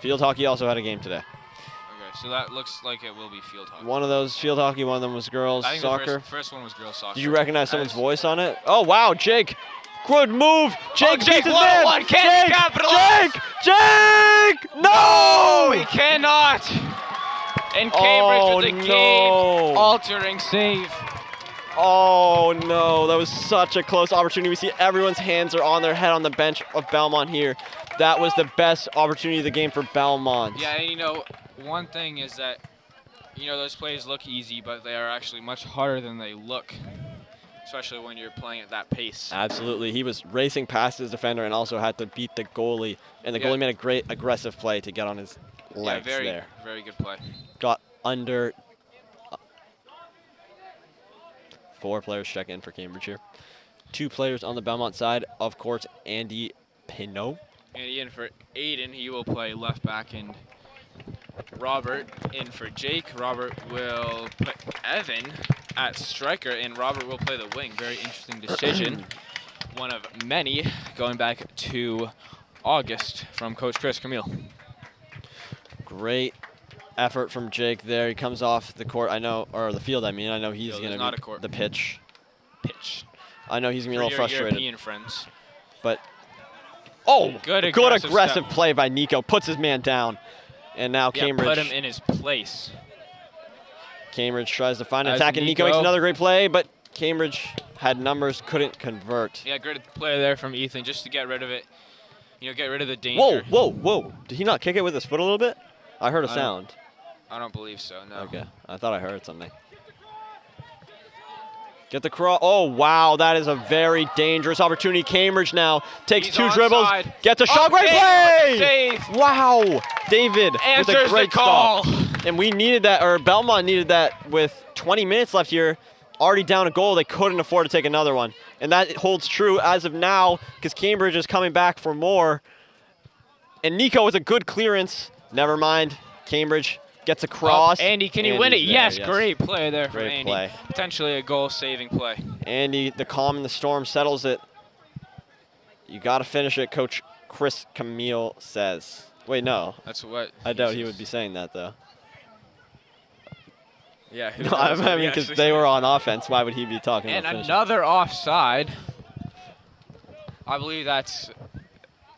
Field hockey also had a game today. Okay, so that looks like it will be field hockey. One of those field hockey, one of them was girls I think soccer. The first one was girls soccer. Did you recognize someone's voice on it? Oh wow, Jake! Good move! Jake beats his man! One can't capitalize! Jake! No! He cannot! And Cambridge with the game-altering save. Oh no, that was such a close opportunity. We see everyone's hands are on their head on the bench of Belmont here. That was the best opportunity of the game for Belmont. Yeah, and you know, one thing is that, you know, those plays look easy, but they are actually much harder than they look, especially when you're playing at that pace. Absolutely. He was racing past his defender and also had to beat the goalie. And the goalie made a great aggressive play to get on his legs there. Very good play. Got under. 4 players check in for Cambridge here. 2 players on the Belmont side. Of course, Andy Pinot. Andy in for Aiden. He will play left back, and Robert in for Jake. Robert will put Evan at striker, and Robert will play the wing. Very interesting decision. One of many going back to August from Coach Chris Camille. Great effort from Jake there. He comes off the court, I know, or the field, I mean. I know he's going to be the pitch. I know he's going to be a little frustrated. European friends. But, oh, good aggressive play by Nico. Puts his man down. And now Cambridge. Put him in his place. Cambridge tries to find an attack, and Nico makes another great play, but Cambridge had numbers, couldn't convert. Yeah, great play there from Ethan just to get rid of it. You know, get rid of the danger. Whoa. Did he not kick it with his foot a little bit? I heard a sound. I don't believe so, no. Okay, I thought I heard something. Get the cross. Oh, wow, that is a very dangerous opportunity. Cambridge now takes 2 dribbles, gets a shot. Great play! Wow, David answers with a great the call. Stop. And we needed that, or Belmont needed that with 20 minutes left here. Already down a goal, they couldn't afford to take another one. And that holds true as of now, because Cambridge is coming back for more. And Nico with a good clearance. Never mind, Cambridge gets a cross. Andy, can you win it? Yes, great play there from Andy. Play. Potentially a goal-saving play. Andy, the calm in the storm, settles it. You got to finish it, Coach Chris Camille says. Wait, no. That's what I doubt he would be saying that, though. Yeah. No, I mean, because they were on offense. Why would he be talking about finishing? And another offside. I believe that's...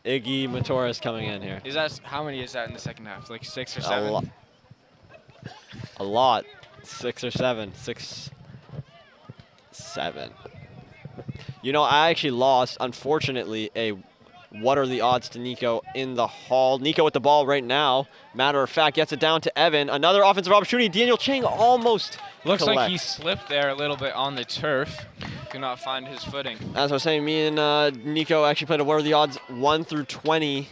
Iggy Matoris coming in here. Is that, how many is that in the second half? Like 6 or 7? A lot. 6 or 7. 6, 7. You know, I actually lost, unfortunately, a what are the odds to Nico in the hall. Nico with the ball right now. Matter of fact, gets it down to Evan. Another offensive opportunity. Daniel Chang almost looks like he slipped there a little bit on the turf. Could not find his footing. As I was saying, me and Nico actually played a what are the odds 1 through 20.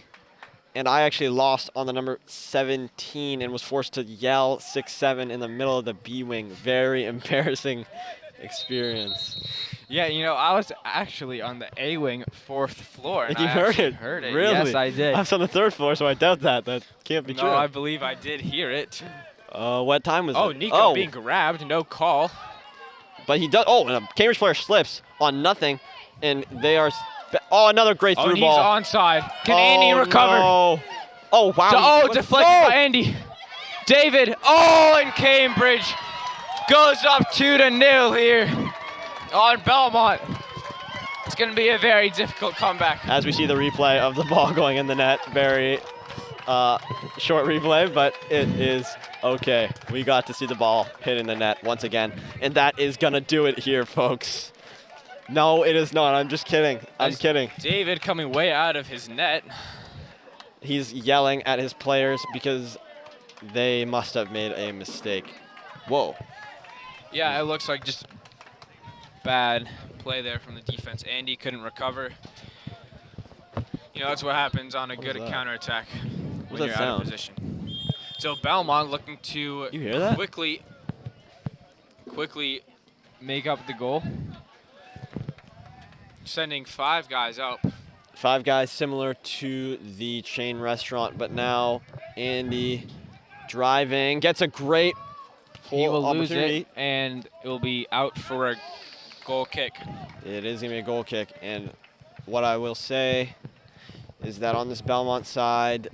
And I actually lost on the number 17 and was forced to yell 6-7 in the middle of the B wing. Very embarrassing experience. Yeah, you know, I was actually on the A wing 4th floor. And you heard it? Really? Yes, I did. I was on the 3rd floor, so I doubt that. That can't be true. No, I believe I did hear it. What time was it? Oh, Nico being grabbed, no call. But he does. Oh, and a Cambridge player slips on nothing, and they are. Oh, another great through ball. He's onside. Can Andy recover? No. Oh, wow. Deflected by Andy. David. Oh, and Cambridge goes up 2-0 here on Belmont. It's going to be a very difficult comeback. As we see the replay of the ball going in the net, very short replay, but it is okay. We got to see the ball hit in the net once again, and that is going to do it here, folks. No, it is not. I'm just kidding. I'm kidding. David coming way out of his net. He's yelling at his players because they must have made a mistake. Whoa. Yeah, it looks like just bad play there from the defense. Andy couldn't recover. You know, that's what happens on a good counterattack when you're out of position. So Belmont looking to quickly make up the goal. Sending 5 guys out. 5 guys similar to the chain restaurant, but now Andy driving, gets a great He will lose opportunity. it, and it will be out for a goal kick. It is going to be a goal kick. And what I will say is that on this Belmont side,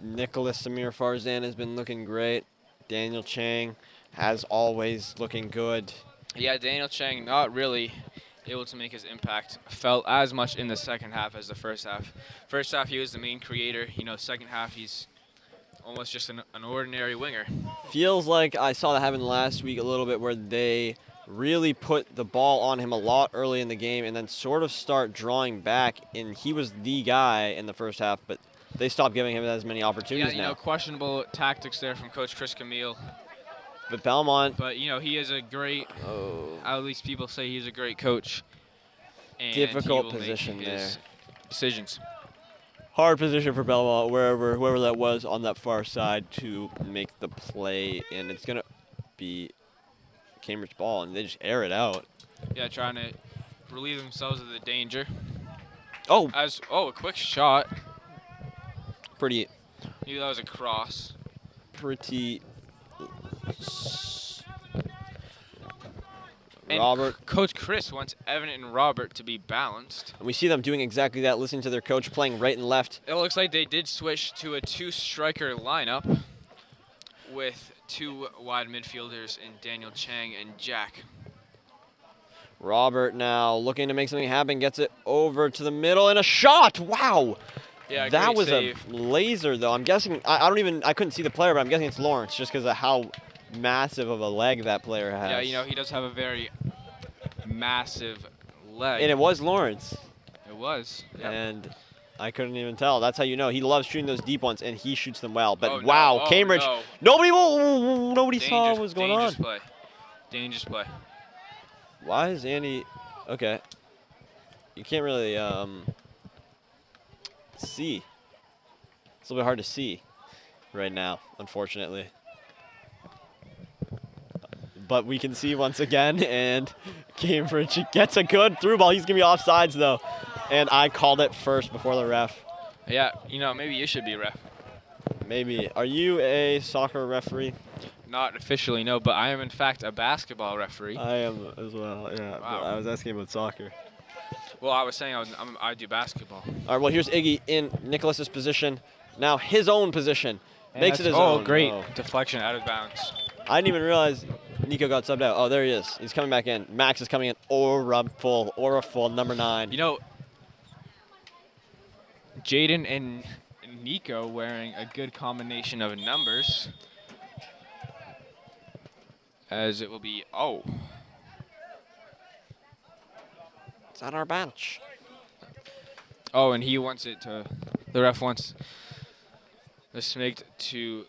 Nicholas Samir Farzan has been looking great. Daniel Chang, as always, looking good. Yeah, Daniel Chang not really able to make his impact felt as much in the second half as the first half. First half, he was the main creator. You know, second half, he's almost just an ordinary winger. Feels like I saw that happen last week a little bit, where they really put the ball on him a lot early in the game and then sort of start drawing back. And he was the guy in the first half, but they stopped giving him as many opportunities Yeah, you know, questionable tactics there from Coach Chris Camille. But Belmont. But, you know, he is a great, at least people say he's a great coach. And Difficult he will position make there. his decisions. Hard position for Belmont, whoever that was on that far side to make the play. And it's going to be Cambridge ball, and they just air it out. Yeah, trying to relieve themselves of the danger. Oh, a quick shot. pretty Maybe that was a cross. And Robert. Coach Chris wants Evan and Robert to be balanced. And we see them doing exactly that, listening to their coach, playing right and left. It looks like they did switch to a two-striker lineup with two wide midfielders in Daniel Chang and Jack. Robert now looking to make something happen, gets it over to the middle, and a shot! Wow! Yeah, that great was save. a laser, though. I'm guessing, I couldn't see the player, but I'm guessing it's Lawrence, just because of how massive of a leg that player has. Yeah, you know, he does have a very massive leg. And it was Lawrence. It was. Yep. And I couldn't even tell. That's how you know. He loves shooting those deep ones, and he shoots them well. But Oh, no. wow, Oh, Cambridge, no. nobody saw what was going on. Dangerous play. Dangerous play. Why is Andy, okay. You can't really see. It's a little bit hard to see right now, unfortunately. But we can see once again, and Cambridge gets a good through ball. He's going to be offsides, though. And I called it first before the ref. Yeah, you know, maybe you should be a ref. Maybe. Are you a soccer referee? Not officially, no, but I am, in fact, a basketball referee. I am as well, yeah. Wow. But I was asking about soccer. Well, I was saying I do basketball. All right, well, here's Iggy in Nicholas's position. Now his own position. And Makes it his oh, own. great. Oh. Deflection out of bounds. I didn't even realize Nico got subbed out. Oh, there he is. He's coming back in. Max is coming in. Aura full, number 9. You know, Jaden and Nico wearing a good combination of numbers. As it will be, It's on our bench. Oh, and he wants it to, the ref wants the Smig to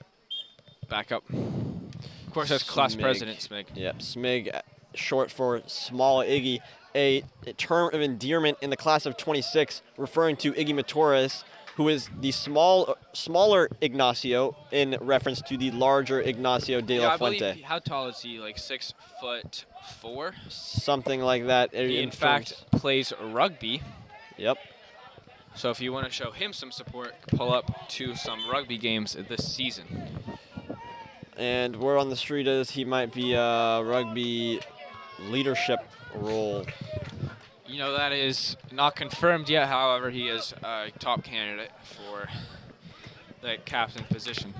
back up. Of course, that's class Smig. president Smig. Yep, Smig, short for Small Iggy, a term of endearment in the class of 26, referring to Iggy Matores, who is the smaller Ignacio in reference to the larger Ignacio de la I Fuente. believe, how tall is he? Like 6'4"? Something like that. He, in fact, plays rugby. Yep. So if you want to show him some support, pull up to some rugby games this season. And word on the street is he might be a rugby leadership role. You know, that is not confirmed yet. However, he is a top candidate for the captain position.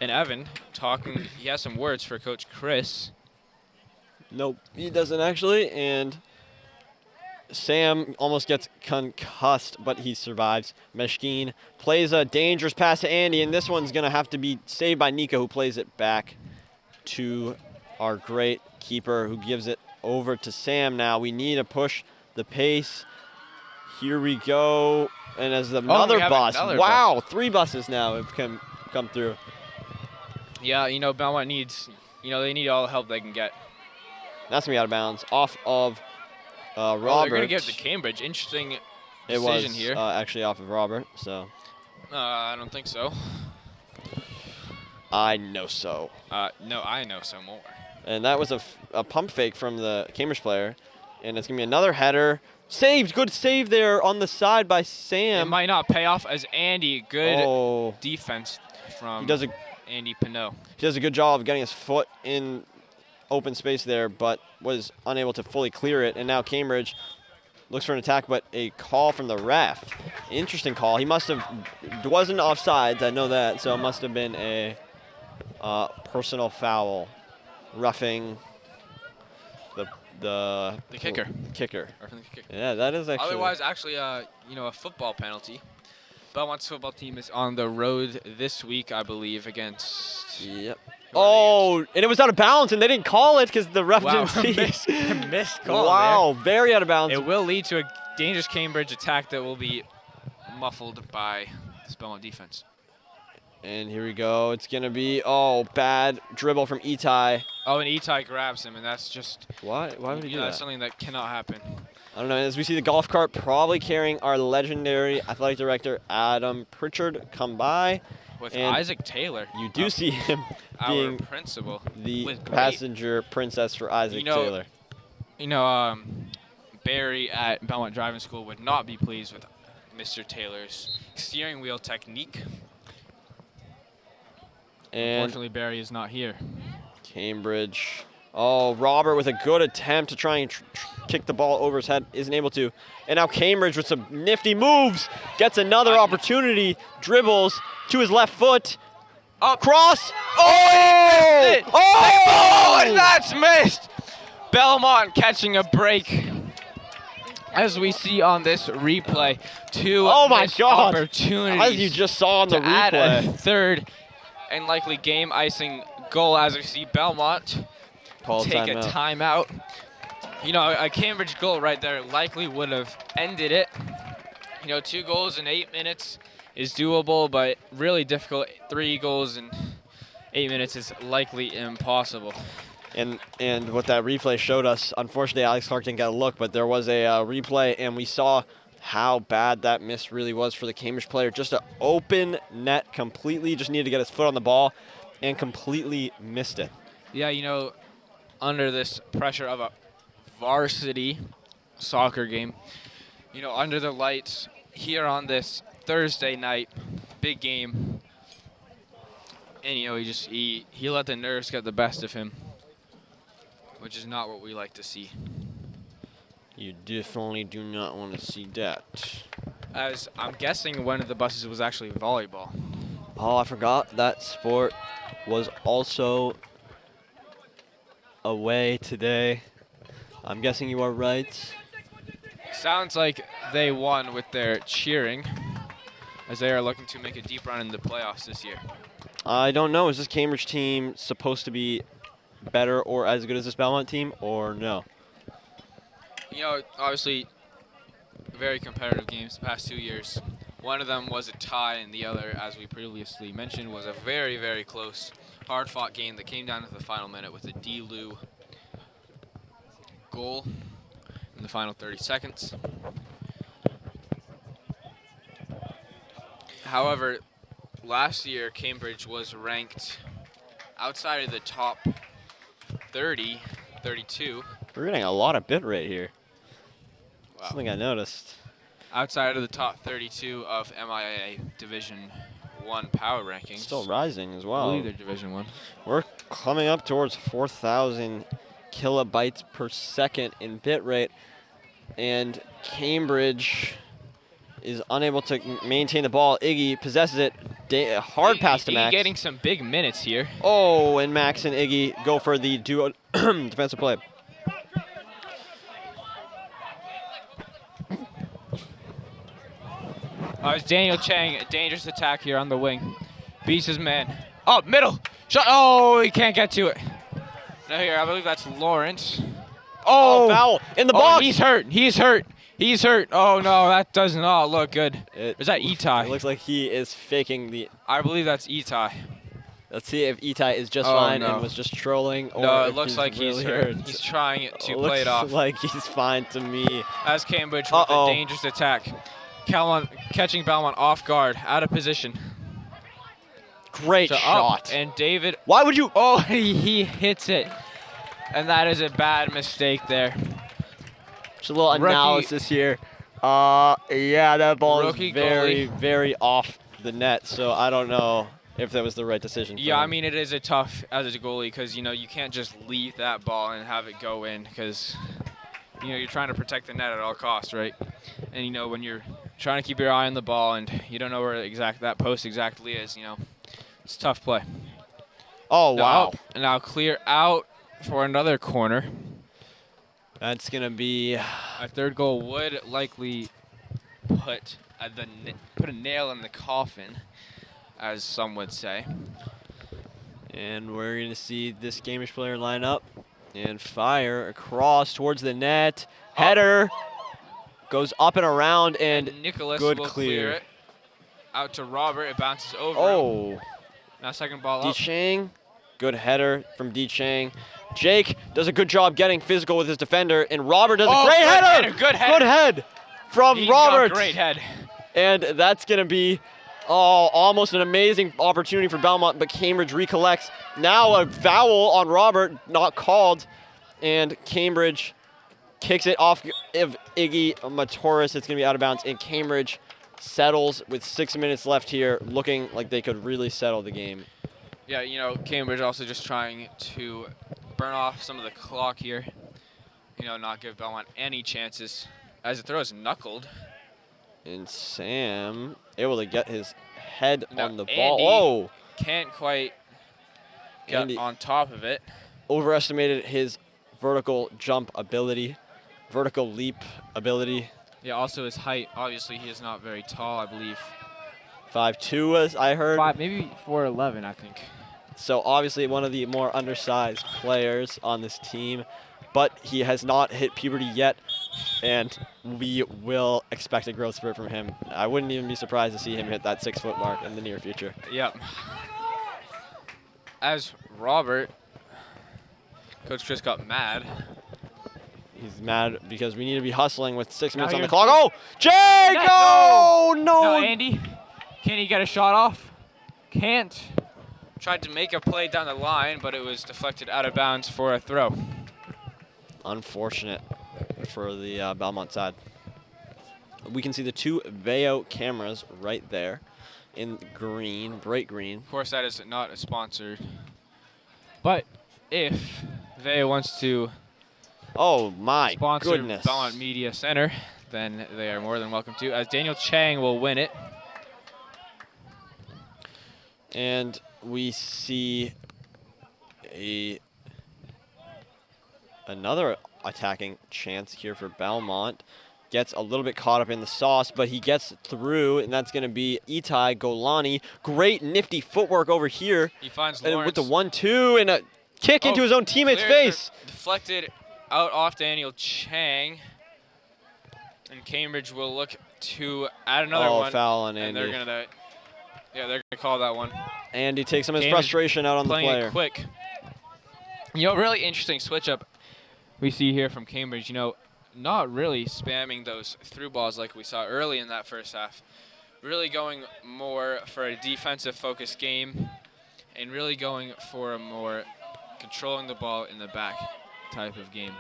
And Evan, he has some words for Coach Chris. Nope, he doesn't actually. And Sam almost gets concussed, but he survives. Meshkeen plays a dangerous pass to Andy, and this one's going to have to be saved by Nico, who plays it back to our great keeper, who gives it over to Sam now. We need to push the pace. Here we go. And as another bus. Wow, 3 buses now have come through. Yeah, you know, Belmont needs, they need all the help they can get. That's going to be out of bounds. Off of Robert. Oh, they're going to give it to Cambridge. Interesting decision here. It was actually off of Robert, so. I don't think so. I know so. No, I know so more. And that was a pump fake from the Cambridge player. And it's going to be another header. Saved. Good save there on the side by Sam. It might not pay off as Andy. Good defense from. He does a Andy Pinot. He does a good job of getting his foot in open space there, but was unable to fully clear it. And now Cambridge looks for an attack, but a call from the ref. Interesting call. He must have, wasn't offsides, I know that, so it must have been a personal foul, roughing the kicker. Kicker. Roughing the kicker. Yeah, that is actually. Otherwise, actually, a football penalty. Belmont's football team is on the road this week, I believe, against. Yep. Oh, and it was out of bounds, and they didn't call it because the ref Wow. didn't see. Missed call. Wow, there. very out of bounds. It will lead to a dangerous Cambridge attack that will be muffled by this Belmont defense. And here we go. It's going to be, bad dribble from Itai. Oh, and Itai grabs him, and that's just. Why would he do that? That's something that cannot happen. I don't know. As we see the golf cart probably carrying our legendary athletic director, Adam Pritchard, come by. With and Isaac Taylor. You do see him our being principal. the passenger princess for Isaac Taylor. Barry at Belmont Driving School would not be pleased with Mr. Taylor's steering wheel technique. And unfortunately, Barry is not here. Cambridge. Oh, Robert with a good attempt to try and kick the ball over his head. Isn't able to. And now Cambridge with some nifty moves. Gets another opportunity. Dribbles to his left foot. Up. Cross. Oh! Oh! And that's missed. Belmont catching a break. As we see on this replay, two missed opportunities. As you just saw on the to add replay. a third and likely game icing goal as we see Belmont take a timeout. A Cambridge goal right there likely would have ended it. 2 goals in 8 minutes is doable, but really difficult. 3 goals in 8 minutes is likely impossible. And what that replay showed us, unfortunately, Alex Clark didn't get a look, but there was a replay, and we saw how bad that miss really was for the Cambridge player. Just an open net completely, just needed to get his foot on the ball, and completely missed it. Yeah, under this pressure of a varsity soccer game, under the lights here on this Thursday night, big game, and he let the nerves get the best of him, which is not what we like to see. You definitely do not want to see that. As I'm guessing one of the buses was actually volleyball. Oh, I forgot that sport was also away today. I'm guessing you are right. Sounds like they won with their cheering, as they are looking to make a deep run in the playoffs this year. I don't know. Is this Cambridge team supposed to be better or as good as this Belmont team, or no? Obviously, very competitive games the past 2 years. One of them was a tie, and the other, as we previously mentioned, was a very, very close, hard-fought game that came down to the final minute with a D-Lou goal in the final 30 seconds. However, last year, Cambridge was ranked outside of the top 30, 32. We're getting a lot of bit rate here. Wow. Something I noticed. Outside of the top 32 of MIA Division 1 power rankings. Still rising as I well. believe they're Division 1. We're coming up towards 4,000 kilobytes per second in bit rate, and Cambridge is unable to maintain the ball. Iggy possesses it. Hard pass to Max. Iggy getting some big minutes here. Oh, and Max and Iggy go for the duo defensive play. It's Daniel Chang, a dangerous attack here on the wing. Beats his man. Oh, middle. Shot. Oh, he can't get to it. No, here, I believe that's Lawrence. Oh, foul in the box. He's hurt. He's hurt. He's hurt. Oh, no, that does not look good. Is that Itai? It looks like he is faking the... I believe that's Itai. Let's see if Itai is just fine no. and was just trolling. Or No, it if looks like really he's hurt. He's trying to play it off. Looks like he's fine to me. As Cambridge with a dangerous attack. Catching Belmont off guard, out of position. Great shot. And David. Why would you? Oh, he hits it. And that is a bad mistake there. Just a little analysis here. Yeah, that ball is very, very off the net. So I don't know. if that was the right decision. Yeah, I mean, it is a tough as a goalie because, you know, you can't just leave that ball and have it go in because, you know, you're trying to protect the net at all costs, right? And, you know, when you're trying to keep your eye on the ball and you don't know where that post exactly is, you know, it's a tough play. Oh, wow. And now clear out for another corner. That's going to be... A third goal would likely put a nail in the coffin, as some would say. And we're going to see this Gamers player line up and fire across towards the net. Header goes up and around, and Nicholas good will clear it out to Robert. It bounces over. Oh. Now second ball up. Chang, good header from Chang. Jake does a good job getting physical with his defender, and Robert does a great header. Good head. Good head from Robert. Great head. And that's going to be almost an amazing opportunity for Belmont, but Cambridge recollects. Now a foul on Robert, not called, and Cambridge kicks it off of Iggy Matoris. It's going to be out of bounds, and Cambridge settles with 6 minutes left here, looking like they could really settle the game. Yeah, you know, Cambridge also just trying to burn off some of the clock here. You know, not give Belmont any chances as the throw is knuckled. And Sam able to get his head on the ball. Andy oh! Can't quite get Andy on top of it. Overestimated his vertical jump ability, vertical leap ability. Yeah, also his height. Obviously, he is not very tall, I believe. 5'2", as I heard. Maybe 4'11", I think. So obviously one of the more undersized players on this team, but he has not hit puberty yet, and we will expect a growth spurt from him. I wouldn't even be surprised to see him hit that 6-foot mark in the near future. Yep. As Robert, Coach Chris got mad. He's mad because we need to be hustling with 6 minutes on the here's clock. Oh, Jake! Oh, no! No, Andy. Can he get a shot off? Can't. Tried to make a play down the line, but it was deflected out of bounds for a throw. Unfortunate for the Belmont side. We can see the two Veo cameras right there in green, bright green. Of course, that is not a sponsor. But if Veo wants to sponsor goodness. Belmont Media Center, then they are more than welcome to, as Daniel Chang will win it. And we see another attacking chance here for Belmont. Gets a little bit caught up in the sauce, but he gets through, and that's going to be Itai Golani. Great nifty footwork over here. He finds and Lawrence. with the 1-2 and a kick into his own teammate's face. Deflected out off Daniel Chang. And Cambridge will look to add another one. Foul on Andy. And they're gonna call that one. Andy takes some of his frustration out on the player. Playing it quick. You know, really interesting switch up we see here from Cambridge. You know, not really spamming those through balls like we saw early in that first half. Really going more for a defensive focused game and really going for a more controlling the ball in the back type of game.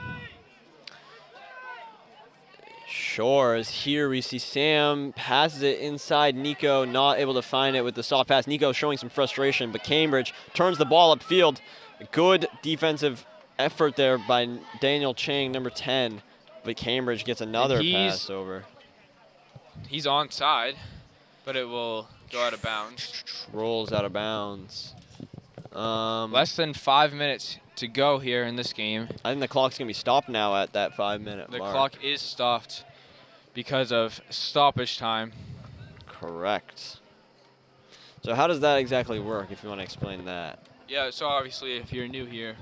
Sure, as here we see Sam passes it inside Nico, not able to find it with the soft pass. Nico showing some frustration, but Cambridge turns the ball upfield. A good defensive effort there by Daniel Chang, number 10. But Cambridge gets another pass over. He's onside, but it will go out of bounds. Rolls out of bounds. Less than 5 minutes to go here in this game. I think the clock's going to be stopped now at that 5-minute mark. The clock is stopped because of stoppage time. Correct. So how does that exactly work, if you want to explain that? Yeah, so obviously if you're new here,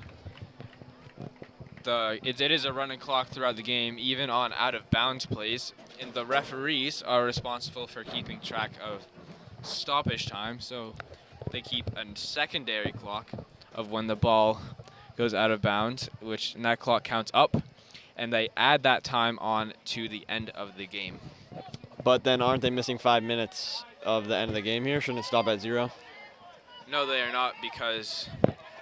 it is a running clock throughout the game, even on out-of-bounds plays. And the referees are responsible for keeping track of stoppage time, so they keep a secondary clock of when the ball goes out of bounds, and that clock counts up, and they add that time on to the end of the game. But then aren't they missing 5 minutes of the end of the game here? Shouldn't it stop at 0? No, they are not, because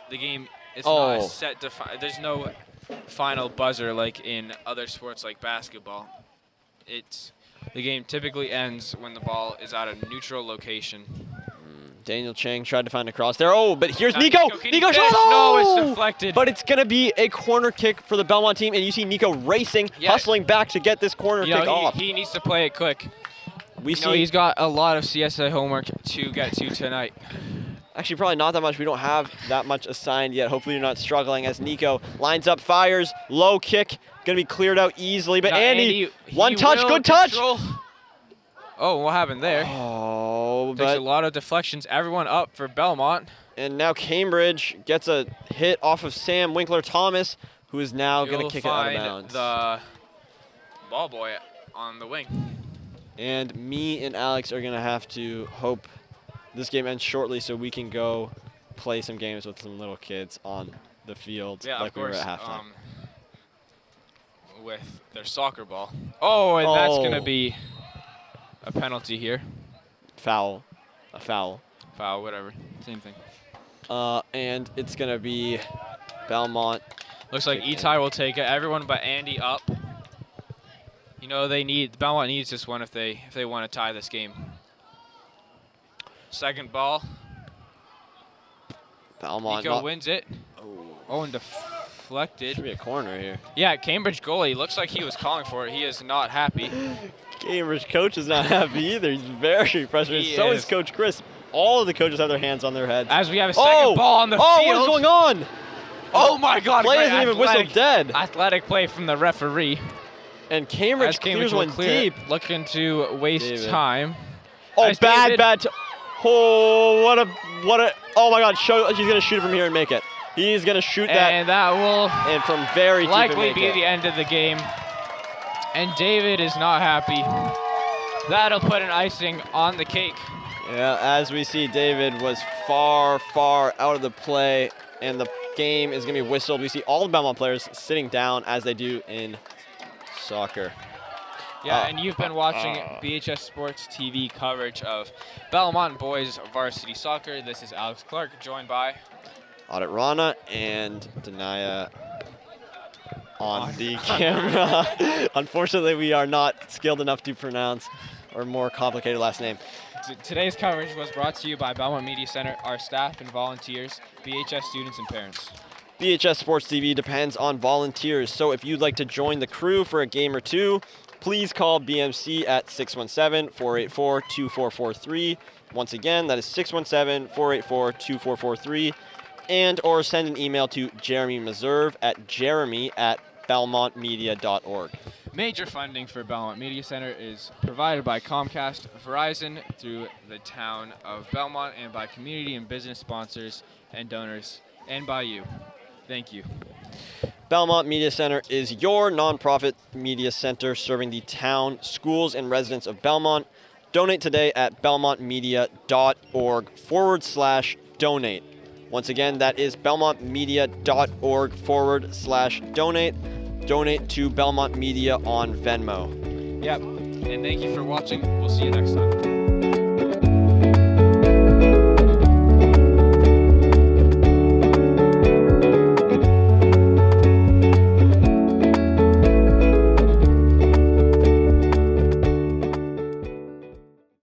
the game is not set to there's no final buzzer like in other sports like basketball. The game typically ends when the ball is at a neutral location. Daniel Chang tried to find a cross there. Oh, but here's Now Nico. can Nico he shot. finish? No, it's deflected. But it's going to be a corner kick for the Belmont team, and you see Nico racing, hustling back to get this corner kick off. He needs to play it quick. We see he's got a lot of CSI homework to get to tonight. Actually, probably not that much. We don't have that much assigned yet. Hopefully you're not struggling as Nico lines up, fires, low kick, going to be cleared out easily. But Now, Andy, one touch, good control. touch. Oh, what happened there? Oh, There's but a lot of deflections. Everyone up for Belmont. and now Cambridge gets a hit off of Sam Winkler-Thomas, who is now going to kick it out of bounds. The ball boy on the wing. And me and Alex are going to have to hope this game ends shortly so we can go play some games with some little kids on the field like we were at halftime. With their soccer ball. Oh, and that's going to be a penalty here. Foul. A foul. Foul, whatever. Same thing. And it's going to be Belmont. Looks like Itai will take it. Everyone but Andy up. You know, Belmont needs this one if they want to tie this game. Second ball. Belmont Nico wins it. Oh, and deflected. Should be a corner here. Yeah, Cambridge goalie looks like he was calling for it. He is not happy. Cambridge coach is not happy either. He's very frustrated. So is Coach Chris. All of the coaches have their hands on their heads. As we have a second ball on the field. Oh, what is going on? Oh my God! Play isn't even whistled dead. Athletic play from the referee. And Cambridge clears one deep. Looking to waste time. Oh, bad. Oh, what a! Oh my God! He's gonna shoot it from here and make it. He's gonna shoot that. And that will and from very deep likely be the end of the game. And David is not happy. That'll put an icing on the cake. Yeah, as we see, David was far out of the play, and the game is going to be whistled. We see all the Belmont players sitting down as they do in soccer. Yeah, and you've been watching BHS Sports TV coverage of Belmont boys varsity soccer. This is Alex Clark, joined by Aadit Rana and Daniya on the camera. Unfortunately, we are not skilled enough to pronounce our more complicated last name. Today's coverage was brought to you by Belmont Media Center, our staff and volunteers, BHS students and parents. BHS Sports TV depends on volunteers, so if you'd like to join the crew for a game or two, please call BMC at 617-484-2443. Once again, that is 617-484-2443. And or send an email to Jeremy Meserve at jeremy@belmontmedia.org. Major funding for Belmont Media Center is provided by Comcast, Verizon, through the town of Belmont, and by community and business sponsors and donors, and by you. Thank you. Belmont Media Center is your nonprofit media center serving the town, schools, and residents of Belmont. Donate today at belmontmedia.org/donate. Once again, that is belmontmedia.org/donate. Donate to Belmont Media on Venmo. Yep, and thank you for watching. We'll see you next time.